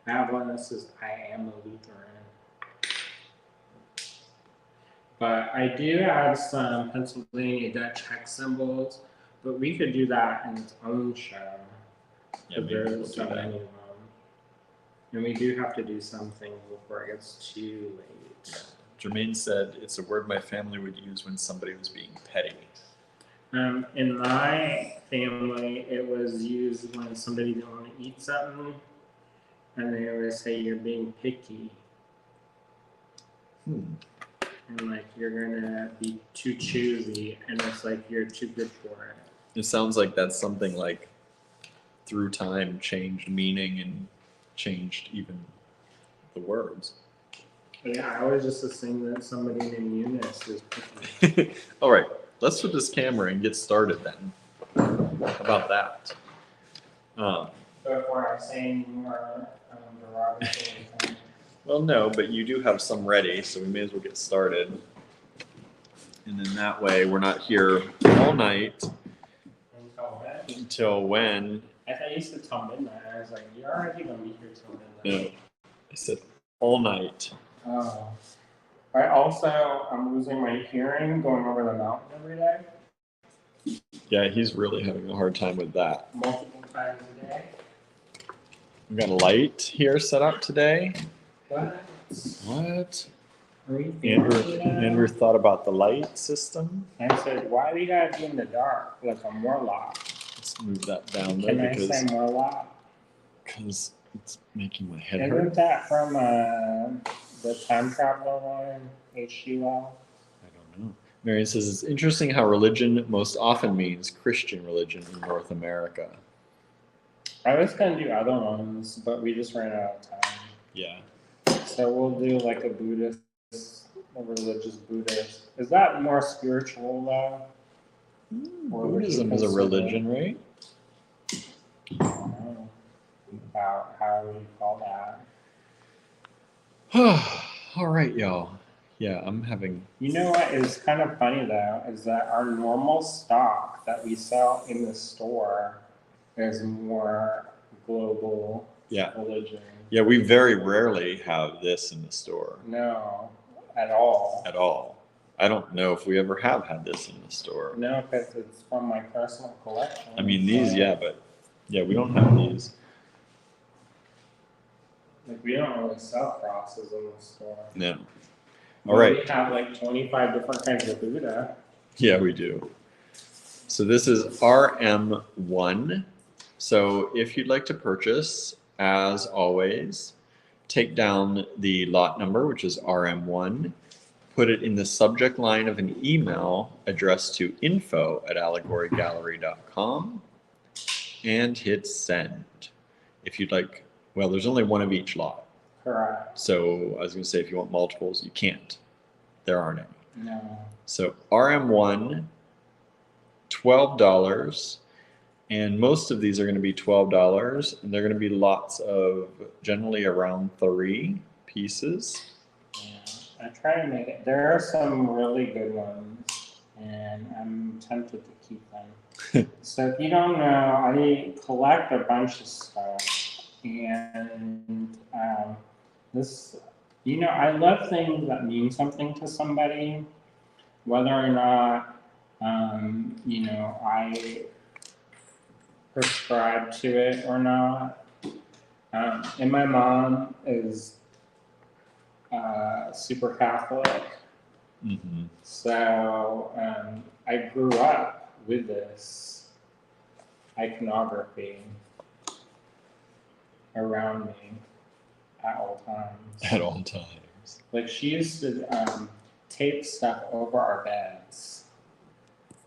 I have one that says, I am a Lutheran. But I do have some Pennsylvania Dutch hex symbols, but we could do that in its own show. Yeah, maybe There's we'll so do many that. of them. And we do have to do something before it gets too late. Jermaine said it's a word my family would use when somebody was being petty. In my family, it was used when somebody didn't want to eat something, and they always say you're being picky, and like you're gonna be too choosy, and it's like you're too good for it. It sounds like that's something like through time changed meaning and changed even the words. Yeah, I always just assumed that somebody named Eunice was picky. All right, let's put this camera and get started then. How about that? Before I say any more derogatory things. Well, no, but you do have some ready, so we may as well get started. And then that way we're not here all night until when? I thought you said till midnight. I was like, you're already gonna be here till midnight. No, I said all night. Oh. I'm losing my hearing going over the mountain every day. Yeah, he's really having a hard time with that. Multiple times a day. We've got a light here set up today. What? What? Are we Andrew thought about the light system. I said, why we gotta be in the dark like a Morlock? Let's move that down Can there I say Morlock? because it's making my head Isn't hurt. that from the time traveler one, H.G. Wells? I don't know. Marion says it's interesting how religion most often means Christian religion in North America. I was gonna do other ones, but we just ran out of time. Yeah. So we'll do like a Buddhist, a religious Buddhist. Is that more spiritual though? Or would you Buddhism is a consider- religion, right? I don't know about how you call that. All right, y'all. Yeah, I'm having. You know what is kind of funny though is that our normal stock that we sell in the store is more global religion. Yeah, we very rarely have this in the store. No, at all. At all. I don't know if we ever have had this in the store. No, because it's from my personal collection. I mean, these, yeah, but yeah, we don't have these. Like, we don't really sell crosses in the store. No. All right. We have like 25 different kinds of Buddha. Yeah, we do. So this is RM1. So if you'd like to purchase, as always, take down the lot number, which is RM1, put it in the subject line of an email addressed to info@allegorygallery.com and hit send. If you'd like, well, there's only one of each lot. Correct. So I was going to say, if you want multiples, you can't. There aren't any. No. So RM1, $12. And most of these are going to be $12. And they're going to be lots of generally around 3 pieces. Yeah. I try to make it. There are some really good ones, and I'm tempted to keep them. So if you don't know, I collect a bunch of stuff. And this, you know, I love things that mean something to somebody, whether or not, you know, I prescribe to it or not. And my mom is super Catholic. Mm-hmm. So I grew up with this iconography around me at all times. At all times. Like, she used to tape stuff over our beds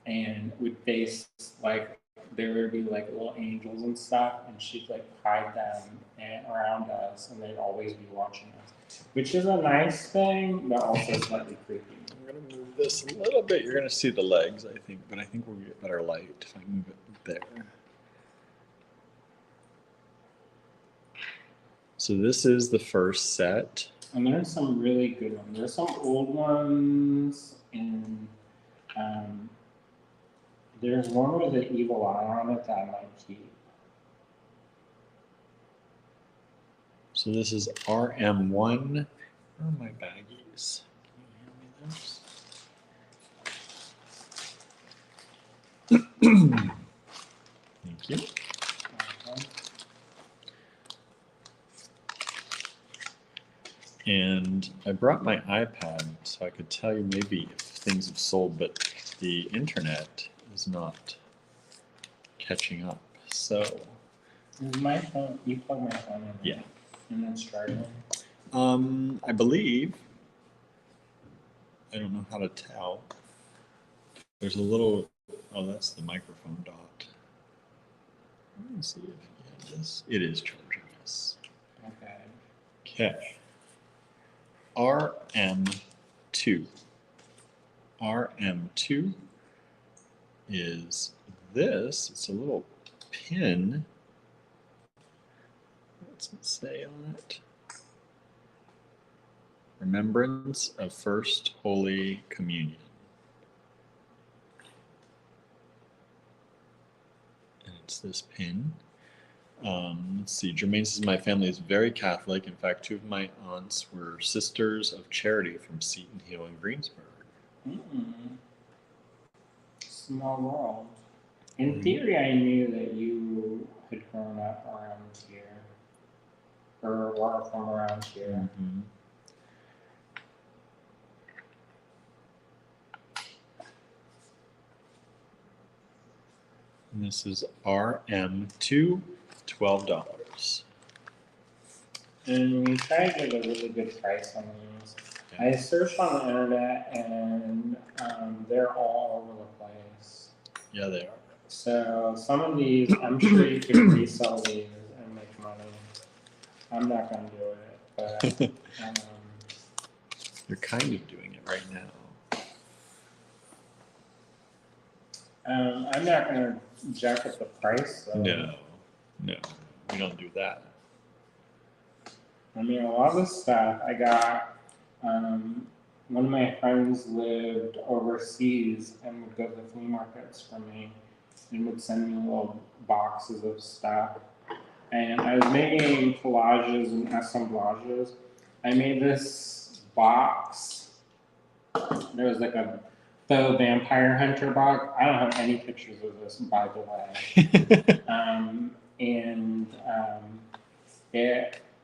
and would face, like, there would be like little angels and stuff, and she'd like hide them around us, and they'd always be watching us, which is a nice thing, but also slightly creepy. I'm going to move this a little bit. You're going to see the legs, I think, but I think we'll get better light if I move it there. So this is the first set. And there's some really good ones. There's some old ones, and there's one with an evil eye on it that I might keep. So this is RM1. Where are my baggies? Can you hand me those? Thank you. And I brought my iPad so I could tell you maybe if things have sold, but the internet is not catching up. So, Is my phone? You plug my phone in? yeah. And it's charging. I believe. I don't know how to tell. There's a little. Oh, that's the microphone dot. Let me see if this. It is charging. Yes. Okay. Okay. RM2. RM2 is this. It's a little pin. What's it say on it? Remembrance of First Holy Communion. And it's this pin. Let's see. Jermaine says my family is very Catholic. In fact, 2 of my aunts were Sisters of Charity from Seton Hill in Greensburg. Small world. In theory, I knew that you had grown up around here, or were from around here. Mm-hmm. And this is RM2, $12. And we tried to get a really good price on these. Okay. I searched on the internet, and they're all over the place. Yeah, they are. So some of these, I'm sure you could resell these and make money. I'm not going to do it, but You're kind of doing it right now. I'm not going to jack up the price. So. No, we don't do that. I mean, a lot of this stuff I got. One of my friends lived overseas and would go to the flea markets for me and would send me little boxes of stuff. And I was making collages and assemblages. I made this box. There was like a faux vampire hunter box. I don't have any pictures of this, by the way.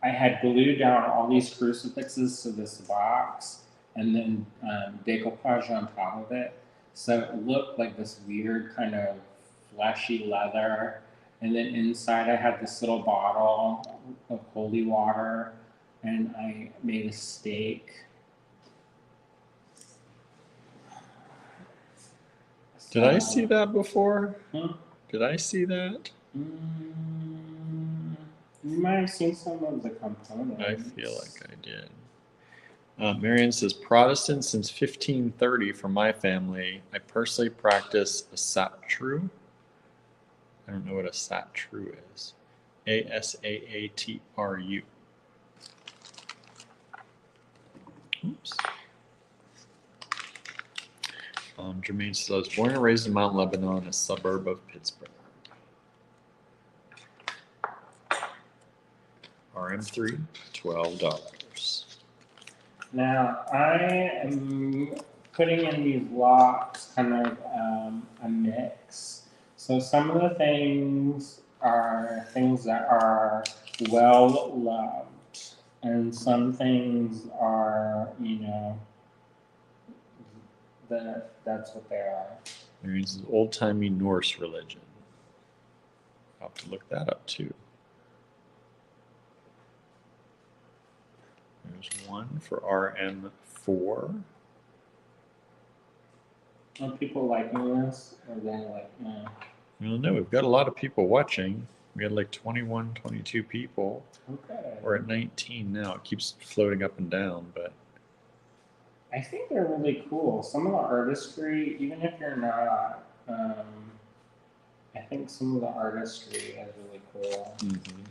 I had glued down all these crucifixes to this box and then decoupage on top of it. So it looked like this weird kind of fleshy leather. And then inside I had this little bottle of holy water, and I made a stake. Did I see that before? Huh? Did I see that? You might have seen some of the components. I feel like I did. Marion says, Protestant since 1530 for my family. I personally practice a satru. I don't know what a satru is. ASAATRU. Oops. Jermaine says, I was born and raised in Mount Lebanon, a suburb of Pittsburgh. RM3, $12. Now, I am putting in these locks kind of a mix. So some of the things are things that are well loved, and some things are, that's what they are. There's an old-timey Norse religion. I'll have to look that up too. There's one for RM4. Are people liking this? Or are they like, no? I don't know. We've got a lot of people watching. We had like 21, 22 people. Okay. We're at 19 now. It keeps floating up and down, but I think they're really cool. Some of the artistry, even if you're not, I think some of the artistry is really cool. mm-hmm.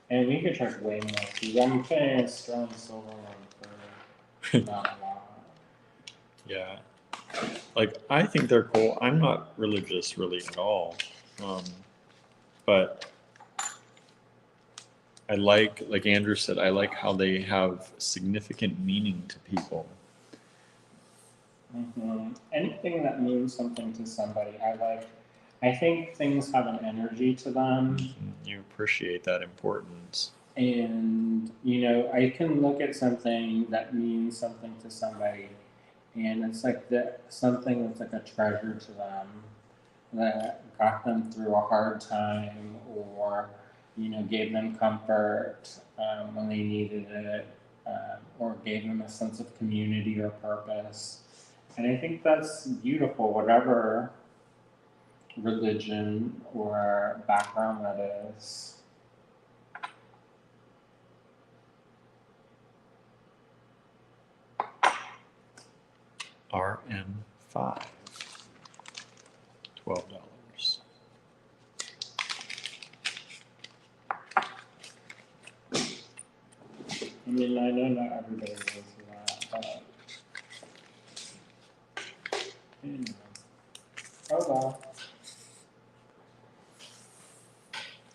And we could charge way more because I'm putting a sterling silver one for not a lot. Yeah. Like, I think they're cool. I'm not religious really at all. But I like Andrew said, I like how they have significant meaning to people. Anything that means something to somebody, I like. I think things have an energy to them. You appreciate that importance. And, I can look at something that means something to somebody, and it's like something that's like a treasure to them that got them through a hard time, or, gave them comfort when they needed it, or gave them a sense of community or purpose. And I think that's beautiful, whatever religion or background that is. RM5, $12. I mean, I know not everybody goes through that, but oh well.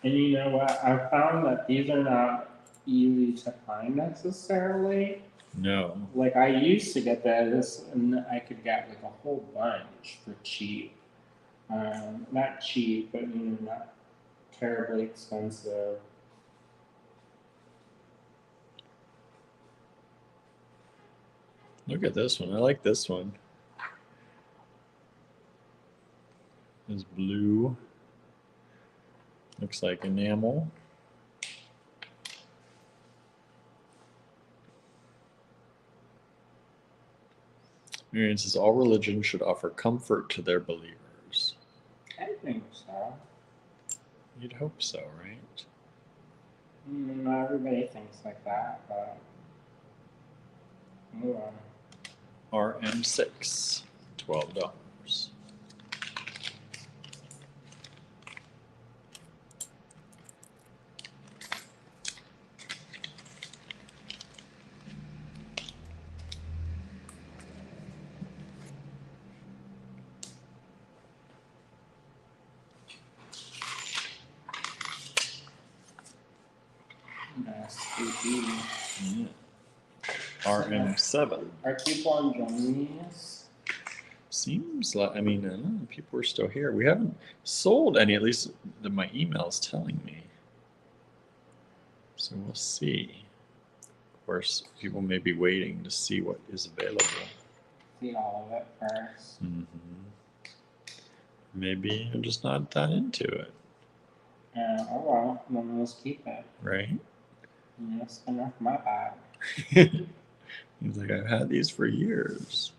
And you know what? I found that these are not easy to find necessarily. No. Like I used to get this, and I could get like a whole bunch for cheap. Not cheap, but not terribly expensive. Look at this one. I like this one. It's blue. Looks like enamel. It says all religions should offer comfort to their believers. I think so. You'd hope so, right? Not everybody thinks like that, but move on. RM6, $12. Yeah. RM7. Are people enjoying these? Seems like, I mean, I don't know, people are still here. We haven't sold any, at least my email's telling me. So we'll see. Of course, people may be waiting to see what is available. See all of it first. Maybe I'm just not that into it. Oh well, then let's keep it. Right? It's enough my bag. He's like, I've had these for years.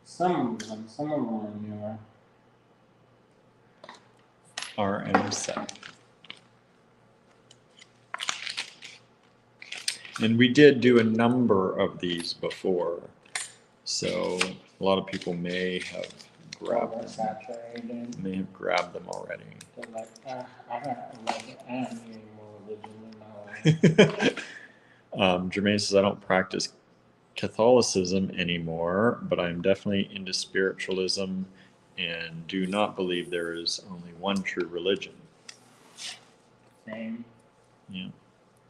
Some of them are newer. RM7. And we did do a number of these before, so a lot of people may have grabbed them. Saturated. May have grabbed them already. They're like, I don't need more religion in my life. Jermaine says, I don't practice Catholicism anymore, but I'm definitely into spiritualism and do not believe there is only one true religion. Same. Yeah.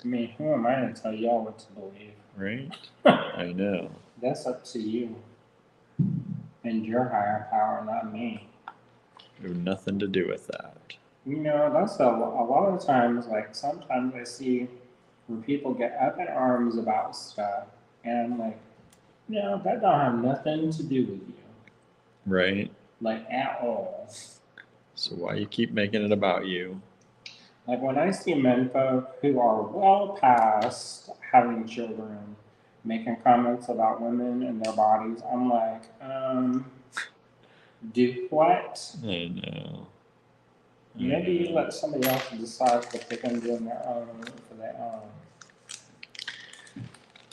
I mean, who am I to tell y'all what to believe? Right? I know. That's up to you and your higher power, not me. We have nothing to do with that. That's a lot of times, like sometimes I see where people get up in arms about stuff, and I'm like, that don't have nothing to do with you. Right? Like at all. So why you keep making it about you? Like when I see menfolk who are well past having children making comments about women and their bodies, I'm like, do what? I know. Maybe you let somebody else decide what they're going to do on their own for their own.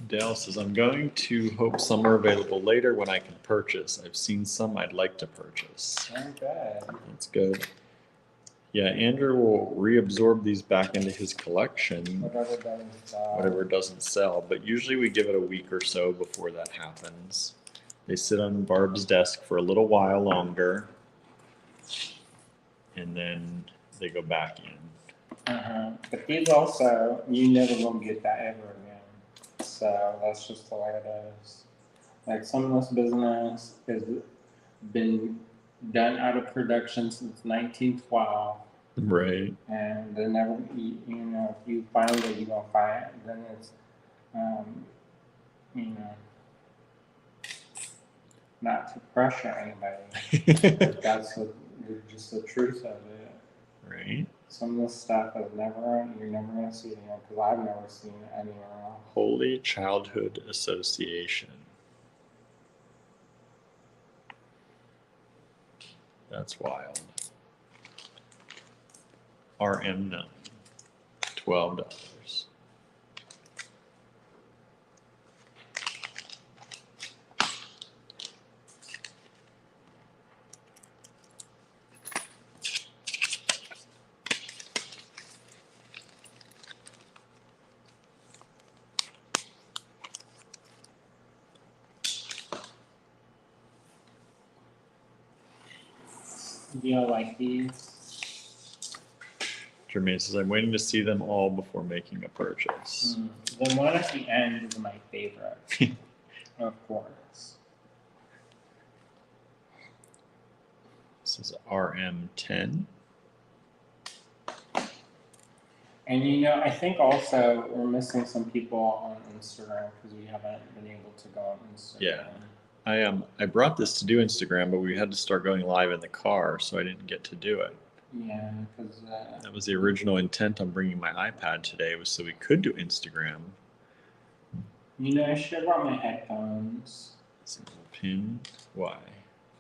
Dale says, I'm going to hope some are available later when I can purchase. I've seen some I'd like to purchase. Very good. That's good. Yeah, Andrew will reabsorb these back into his collection. Whatever doesn't sell. But usually we give it a week or so before that happens. They sit on Barb's desk for a little while longer. And then they go back in. But these also, you never will get that ever again. So that's just the way it is. Like some of this business has been done out of production since 1912. Right. And they never, you know, if you find it, you don't find it, then it's, you know, not to pressure anybody. But that's just the truth of it. Right. Some of this stuff is never, you're never going to see it again, because I've never seen it anywhere else. Holy Childhood Association. That's wild. RM9, $12. Do you like these? Jermaine says, I'm waiting to see them all before making a purchase. The one at the end is my favorite, of course. This is RM10. And you know, I think also we're missing some people on Instagram because we haven't been able to go on Instagram. Yeah. I brought this to do Instagram, but we had to start going live in the car, so I didn't get to do it. Yeah, because that was the original intent on bringing my iPad today, was so we could do Instagram. You know, I should have brought my headphones. Single pin. Why?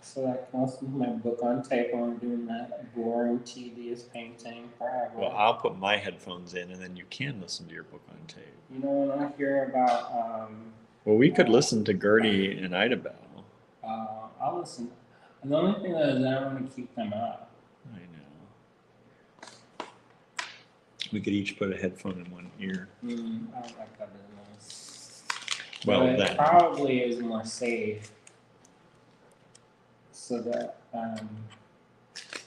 So that I can listen to my book on tape while I'm doing that boring, tedious painting forever. Well, I'll put my headphones in, and then you can listen to your book on tape. You know, when I hear about well, we could listen to Gertie and Idabel. I'll listen. And the only thing that is I don't want to keep them up. I know. We could each put a headphone in one ear. I don't like that business. Well, but then. It probably is more safe. So that,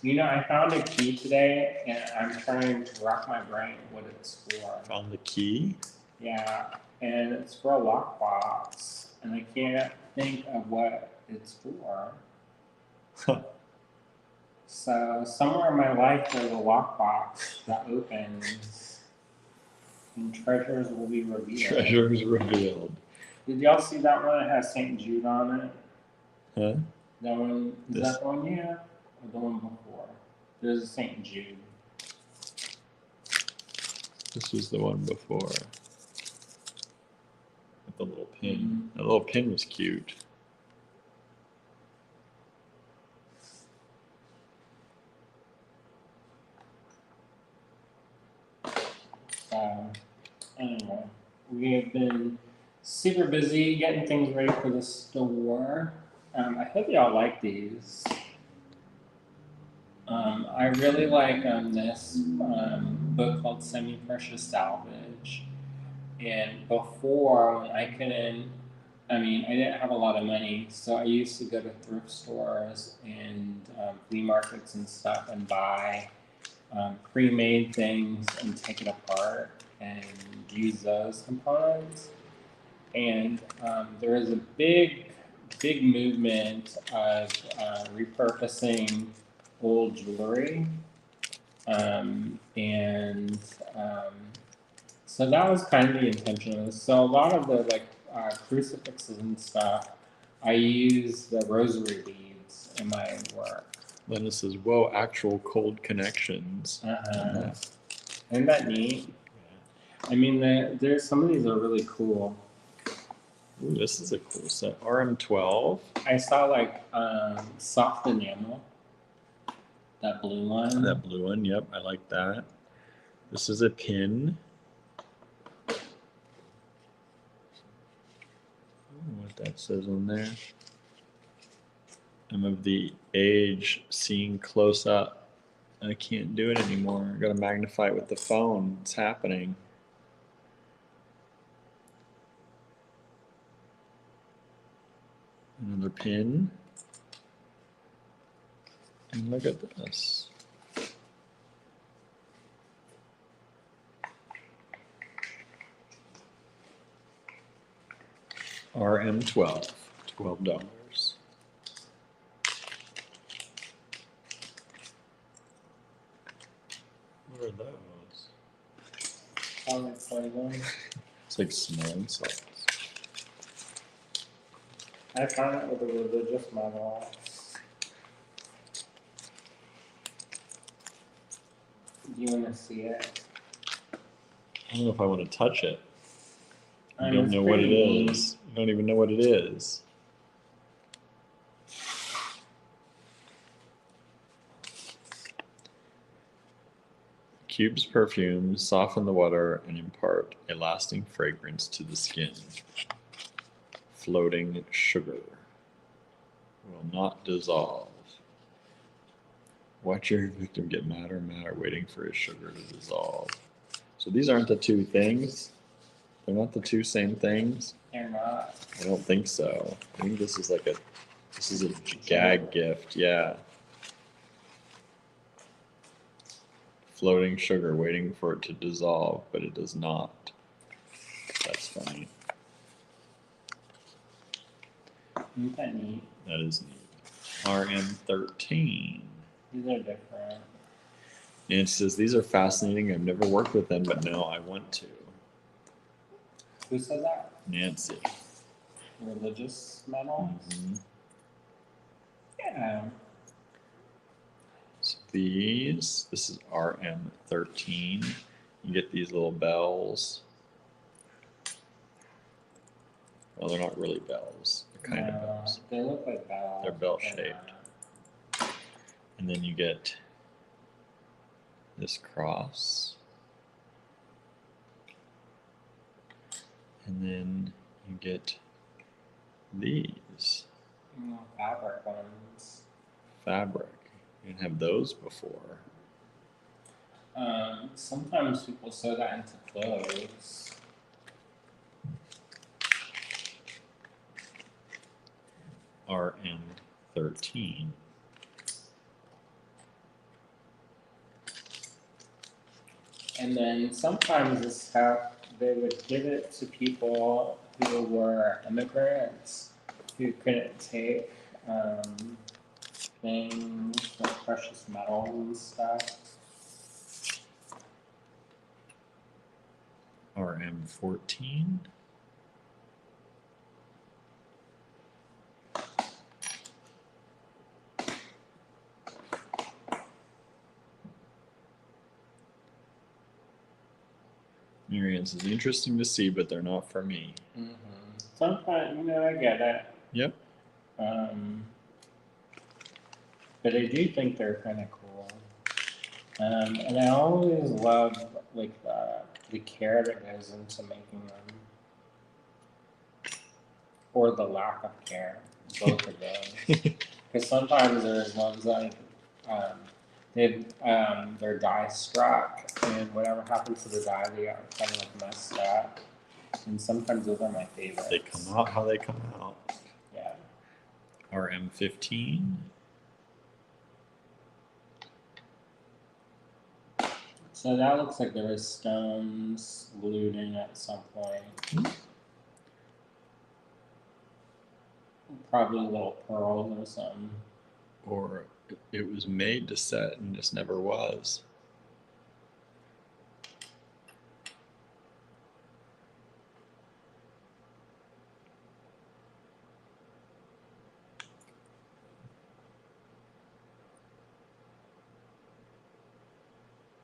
you know, I found a key today, and I'm trying to wrap my brain what it's for. Found the key? Yeah, and it's for a lockbox, and I can't think of what it's for. So somewhere in my life there's a lockbox that opens, and treasures will be revealed. Treasures revealed. Did y'all see that one that has St. Jude on it? Huh? That one, is that the one you have? Or the one before? There's a St. Jude. This was the one before. With the little pin. The little pin was cute. Anyway, we have been super busy getting things ready for the store. I hope y'all like these. I really like this book called Semi-Precious Salvage. And before, when I didn't have a lot of money, so I used to go to thrift stores and flea markets and stuff and buy pre-made things and take it apart and use those components. And there is a big movement of repurposing old jewelry. So that was kind of the intention of this. So a lot of the crucifixes and stuff, I use the rosary beads in my work. Linda says, whoa, actual cold connections. Isn't that neat? I mean, there's some of these are really cool. Ooh, this is a cool set. RM12. I saw soft enamel. That blue one. That blue one, yep, I like that. This is a pin. What that says on there. I'm of the age seeing close up. I can't do it anymore. I gotta magnify it with the phone. It's happening. Another pin. And look at this. RM12, $12. What are those? It's like smelling salts. I found it with a religious medal. Do you want to see it? I don't know if I want to touch it. I It's don't know what it pretty is. I don't even know what it is. Cubes perfumes soften the water and impart a lasting fragrance to the skin. Floating sugar will not dissolve. Watch your victim get madder and madder, waiting for his sugar to dissolve. So these aren't the two things. They're not the two same things. They're not. I don't think so. I think this is a gag gift. Yeah. Floating sugar, waiting for it to dissolve, but it does not. That's funny. Isn't that neat? That is neat. RM13. These are different. And it says, these are fascinating. I've never worked with them, but now I want to. Who said that? Nancy. Religious medals? Mm-hmm. Yeah. So this is RM13. You get these little bells. Well, they're not really bells. They're kind of bells. They look like bells. They're bell-shaped. And then you get this cross. And then you get these. Fabric ones. Fabric. You didn't have those before. Sometimes people sew that into clothes. RM13. And then sometimes this stuff, they would give it to people who were immigrants who couldn't take things like precious metals and stuff. RM14. Marianne says, interesting to see, but they're not for me. Mm-hmm. Sometimes, I get it. Yep. But I do think they're kind of cool. And I always love like the care that goes into making them, or the lack of care, both of those. Because sometimes there's ones like their dye struck, and whatever happened to the dye, they got kind of like messed up. And sometimes those are my favorites. They come out how they come out. Yeah. RM15. So that looks like there was stones glued in at some point. Probably little pearls or something. Or it was made to set and just never was.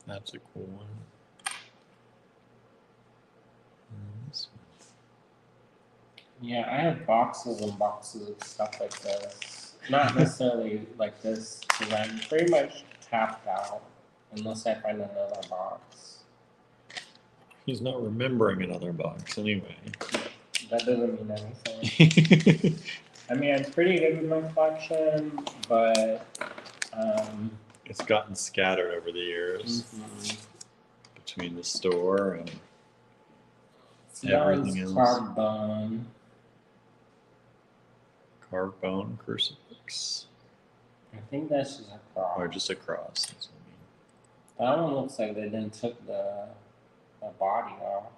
That's a cool one. Yeah, I have boxes and boxes of stuff like this. Not necessarily like this, because I'm pretty much tapped out unless I find another box. He's not remembering another box anyway. That doesn't mean anything. I mean, I'm pretty good with my collection, but it's gotten scattered over the years between the store and everything else. Carved bone. Carved bone crucifix. I think that's just a cross. Or just a cross. That's what That one looks like they didn't took the body off.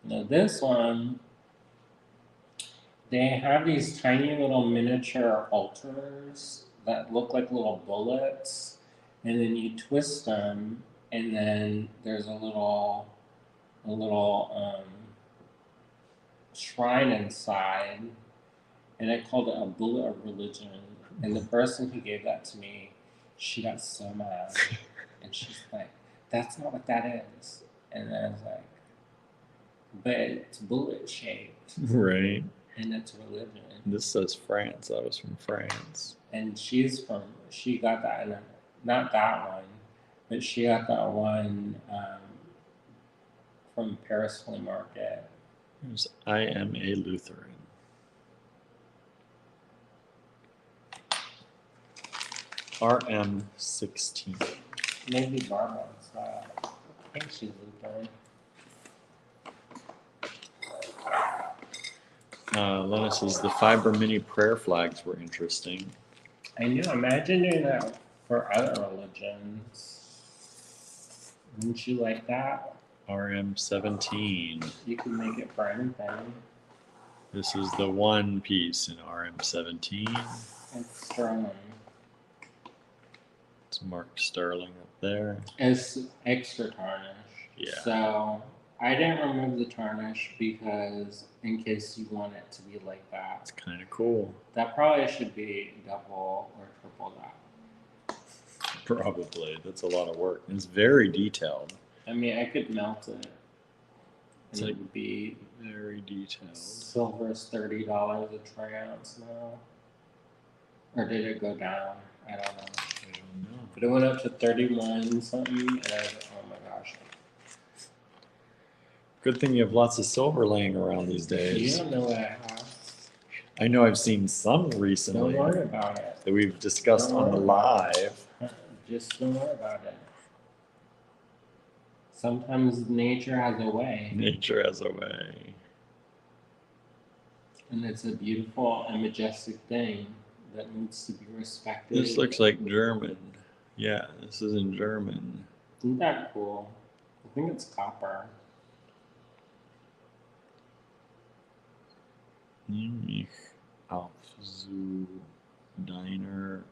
Now this one, they have these tiny little miniature altars that look like little bullets, and then you twist them, and then there's a little shrine inside, and I called it a bullet of religion. And the person who gave that to me, she got so mad, and she's like, "That's not what that is." And I was like, "But it's bullet shaped, Right. and it's religion." This says France. That was from France. And she got that, not that one, but she got that one from Paris Flea Market. There's I am a Lutheran. RM16. Maybe Barb wants that. I think she's Lutheran. Lena says the fiber mini prayer flags were interesting. I know. Imagine doing that for other religions. Wouldn't you like that? RM17. You can make it for anything. This is the one piece in RM17. It's sterling. It's Mark Sterling up there. It's extra tarnish. Yeah. So I didn't remove the tarnish because in case you want it to be like that. It's kind of cool. That probably should be double or triple that. Probably. That's a lot of work. It's very detailed. I mean, I could melt it. It's And like it would be very detailed. silver's $30 a troy ounce now. Or did it go down? I don't know. I don't know. But it went up to 31 something, and I was like, oh my gosh. Good thing you have lots of silver laying around these You days. don't know what I have. I know I've seen some Don't recently worry about it. that we've discussed Don't on the worry. live. Just don't worry about it. Sometimes nature has a way, Nature has a way. and it's a beautiful and majestic thing that needs to be respected. This looks like German. Yeah, this is in German. Isn't that cool? I think it's copper. Mich auf zu deiner.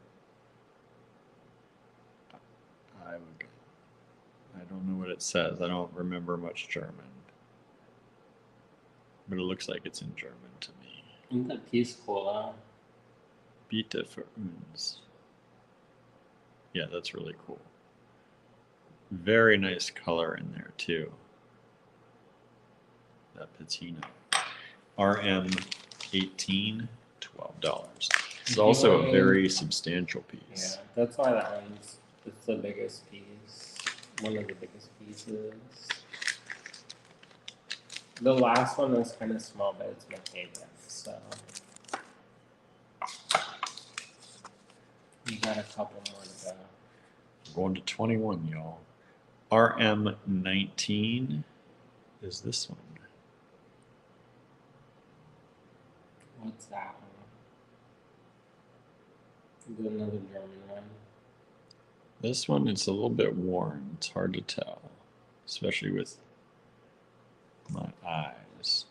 I don't know what it says. I don't remember much German. But it looks like it's in German to me. Isn't that piece cool though? Bitte für uns. Yeah, that's really cool. Very nice color in there too. That patina. RM18, $12. It's also a very substantial piece. Yeah, that's why that one's it's the biggest piece. One of the biggest pieces. The last one was kind of small, but it's my favorite. So you got a couple more to go. Going to 21, y'all. RM19 is this one. What's that one? Is it another German one? This one is a little bit worn. It's hard to tell, especially with my eyes.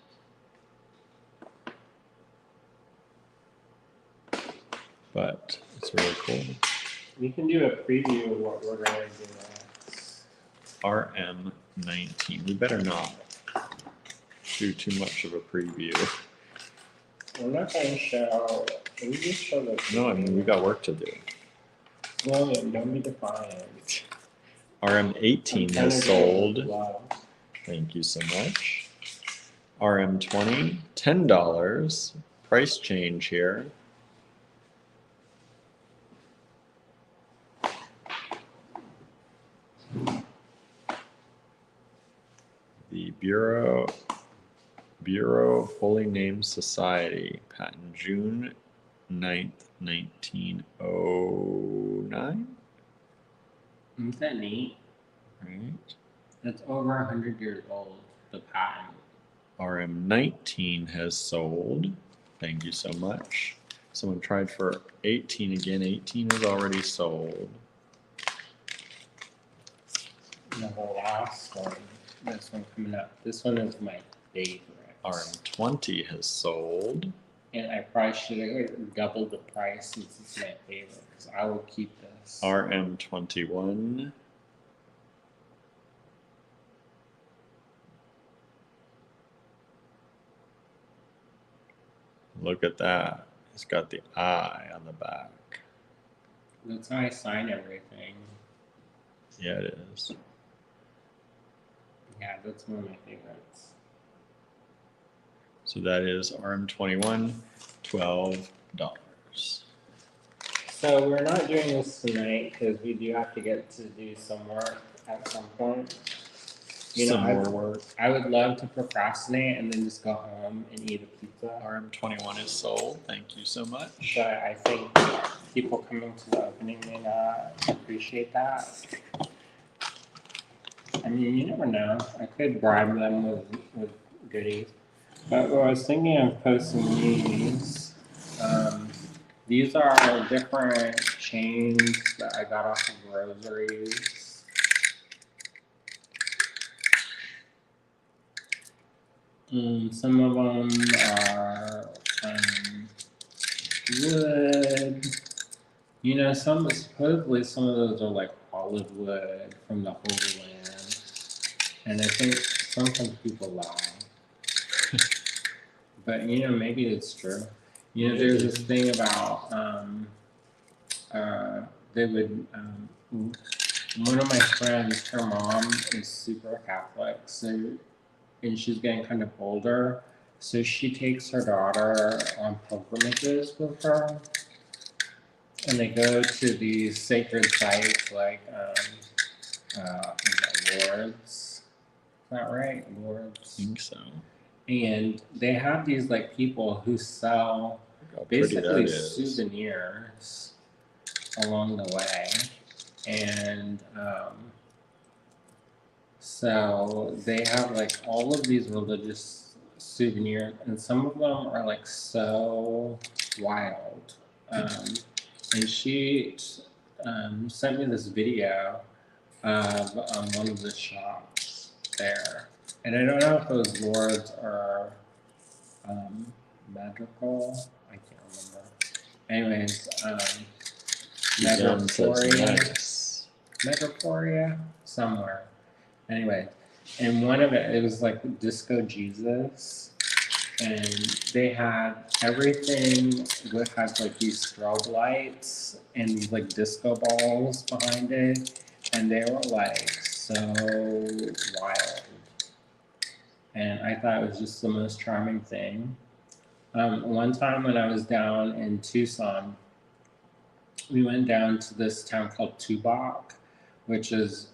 But it's really cool. We can do a preview of what we're going to do next. RM19. We better not do too much of a preview. We're not going to show. We just show the. No, I mean, we've got work to do. William, don't be defiant. RM18 has sold. Love. Thank you so much. RM20, $10. Price change here. The Bureau Holy Name Society, patent June 9th, 1909. Isn't that neat? Right. That's over 100 years old, the patent. RM19 has sold. Thank you so much. Someone tried for 18 again. 18 is already sold. And the last one, this one coming up. This one is my favorite. RM20 has sold. And I probably should have doubled the price since it's my favorite, because I will keep this. RM21. Look at that. It's got the eye on the back. That's how I sign everything. Yeah, it is. Yeah, that's one of my favorites. So that is RM21, $12. So we're not doing this tonight because we do have to get to do some work at some point. Some more work. I would love to procrastinate and then just go home and eat a pizza. RM21 is sold. Thank you so much. But I think people coming to the opening may not appreciate that. I mean, you never know. I could bribe them with goodies. But I was thinking of posting these. These are different chains that I got off of groceries. Some of them are wood. You know, supposedly some of those are like olive wood from the Holy Land. And I think sometimes people lie. But, you know, maybe it's true. You know, there's this thing about, one of my friends, her mom is super Catholic, so, and she's getting kind of older, so she takes her daughter on pilgrimages with her, and they go to these sacred sites like, Lourdes, is that right? Lourdes? I think so. And they have these like people who sell basically souvenirs along the way, and so they have like all of these religious souvenirs, and some of them are like so wild. And she sent me this video of one of the shops there. And I don't know if those words are magical. I can't remember. Anyways, Megaporia, somewhere. Anyway, and one of it was like Disco Jesus. And they had everything with had like these strobe lights and these like disco balls behind it. And they were like so wild. And I thought it was just the most charming thing. One time when I was down in Tucson, we went down to this town called Tubac, which is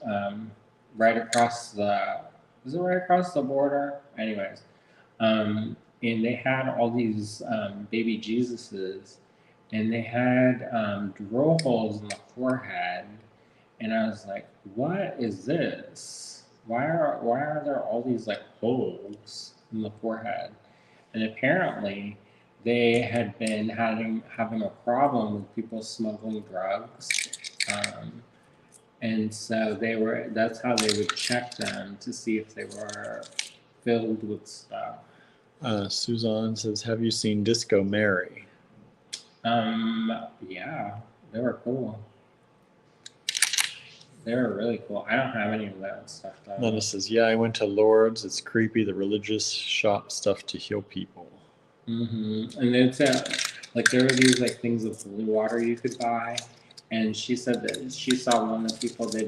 right across the border? Anyways, and they had all these baby Jesuses, and they had drill holes in the forehead, and I was like, what is this? Why are there all these like holes in the forehead? And apparently they had been having a problem with people smuggling drugs. And so that's how they would check them to see if they were filled with stuff. Suzanne says, have you seen Disco Mary? Yeah, they were cool. They were really cool. I don't have any of that stuff though. Nana says, yeah, I went to Lourdes. It's creepy. The religious shop stuff to heal people. Mm-hmm. And it's like there were these like things of holy water you could buy, and she said that she saw one of the people they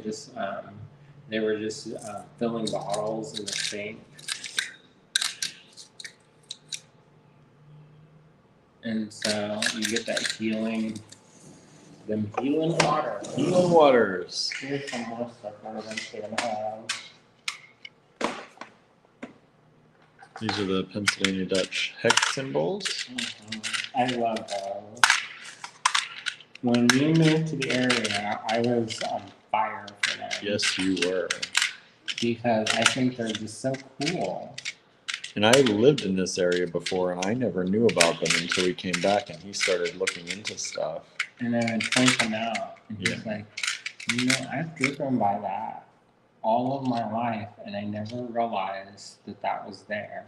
were just filling bottles in the sink, and so you get that healing water. Healing waters. Here's some more stuff I'm eventually gonna have. These are the Pennsylvania Dutch hex symbols. Mm-hmm. I love those. When we moved to the area, I was on fire for them. Yes, you were. Because I think they're just so cool. And I lived in this area before, and I never knew about them until we came back, and he started looking into stuff. And then I'd point them out, and he's like, you know, I've driven by that all of my life, and I never realized that was there.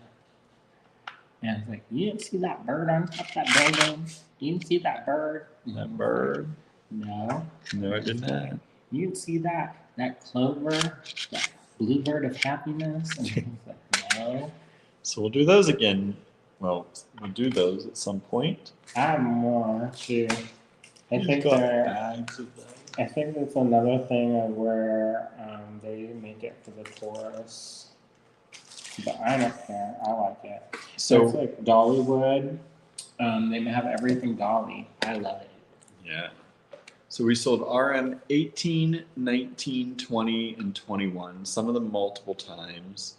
And it's like, you didn't see that bird on top of that building? You didn't see that bird? That bird? No. No, I did not. You didn't see that clover, that bluebird of happiness? And he's like, no. So we'll do those again. Well, we'll do those at some point. I have more too. I You've think got they're. bags of those. I think that's another thing of where they make it for the tourists. But I don't care. I like it. So it's like Dollywood. They have everything Dolly. I love it. Yeah. So we sold RM 18, 19, 20, and 21. Some of them multiple times,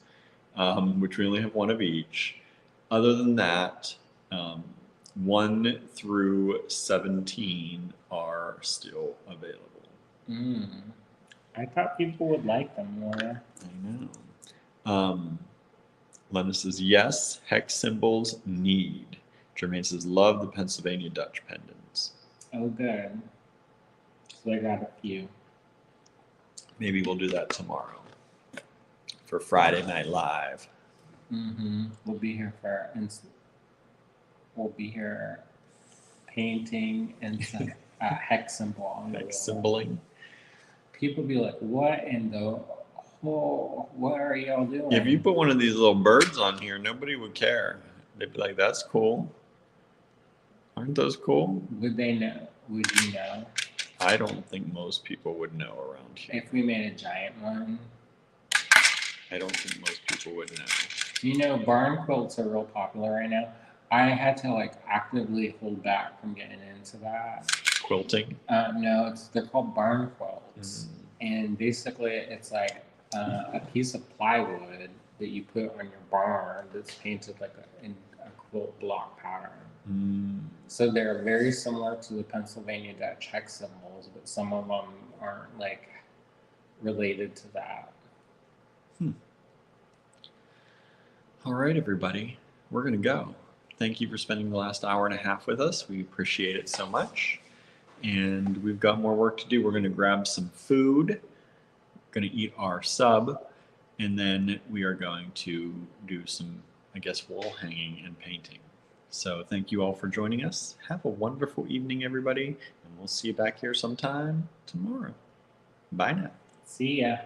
which we only have one of each. Other than that, 1 through 17 are still available. I thought people would like them more. I know. Lena says, yes, hex symbols need. Jermaine says, love the Pennsylvania Dutch pendants. Oh, good. So I got a few. Maybe we'll do that tomorrow for Friday Night Live. We'll be here we'll be here painting and some hex symbol. Hex symboling. People be like, what in the whole, what are y'all doing? If you put one of these little birds on here, nobody would care. They'd be like, that's cool. Aren't those cool? Would they know? Would you know? I don't think most people would know around here. If we made a giant one? I don't think most people would know. You know, barn quilts are real popular right now. I had to like actively hold back from getting into that. Quilting? No, they're called barn quilts. And basically it's like a piece of plywood that you put on your barn that's painted like in a quilt block pattern. So they're very similar to the Pennsylvania Dutch hex symbols, but some of them aren't like related to that. All right, everybody, we're going to go. Thank you for spending the last hour and a half with us. We appreciate it so much. And we've got more work to do. We're going to grab some food, going to eat our sub, and then we are going to do some, I guess, wall hanging and painting. So thank you all for joining us. Have a wonderful evening, everybody, and we'll see you back here sometime tomorrow. Bye now. See ya.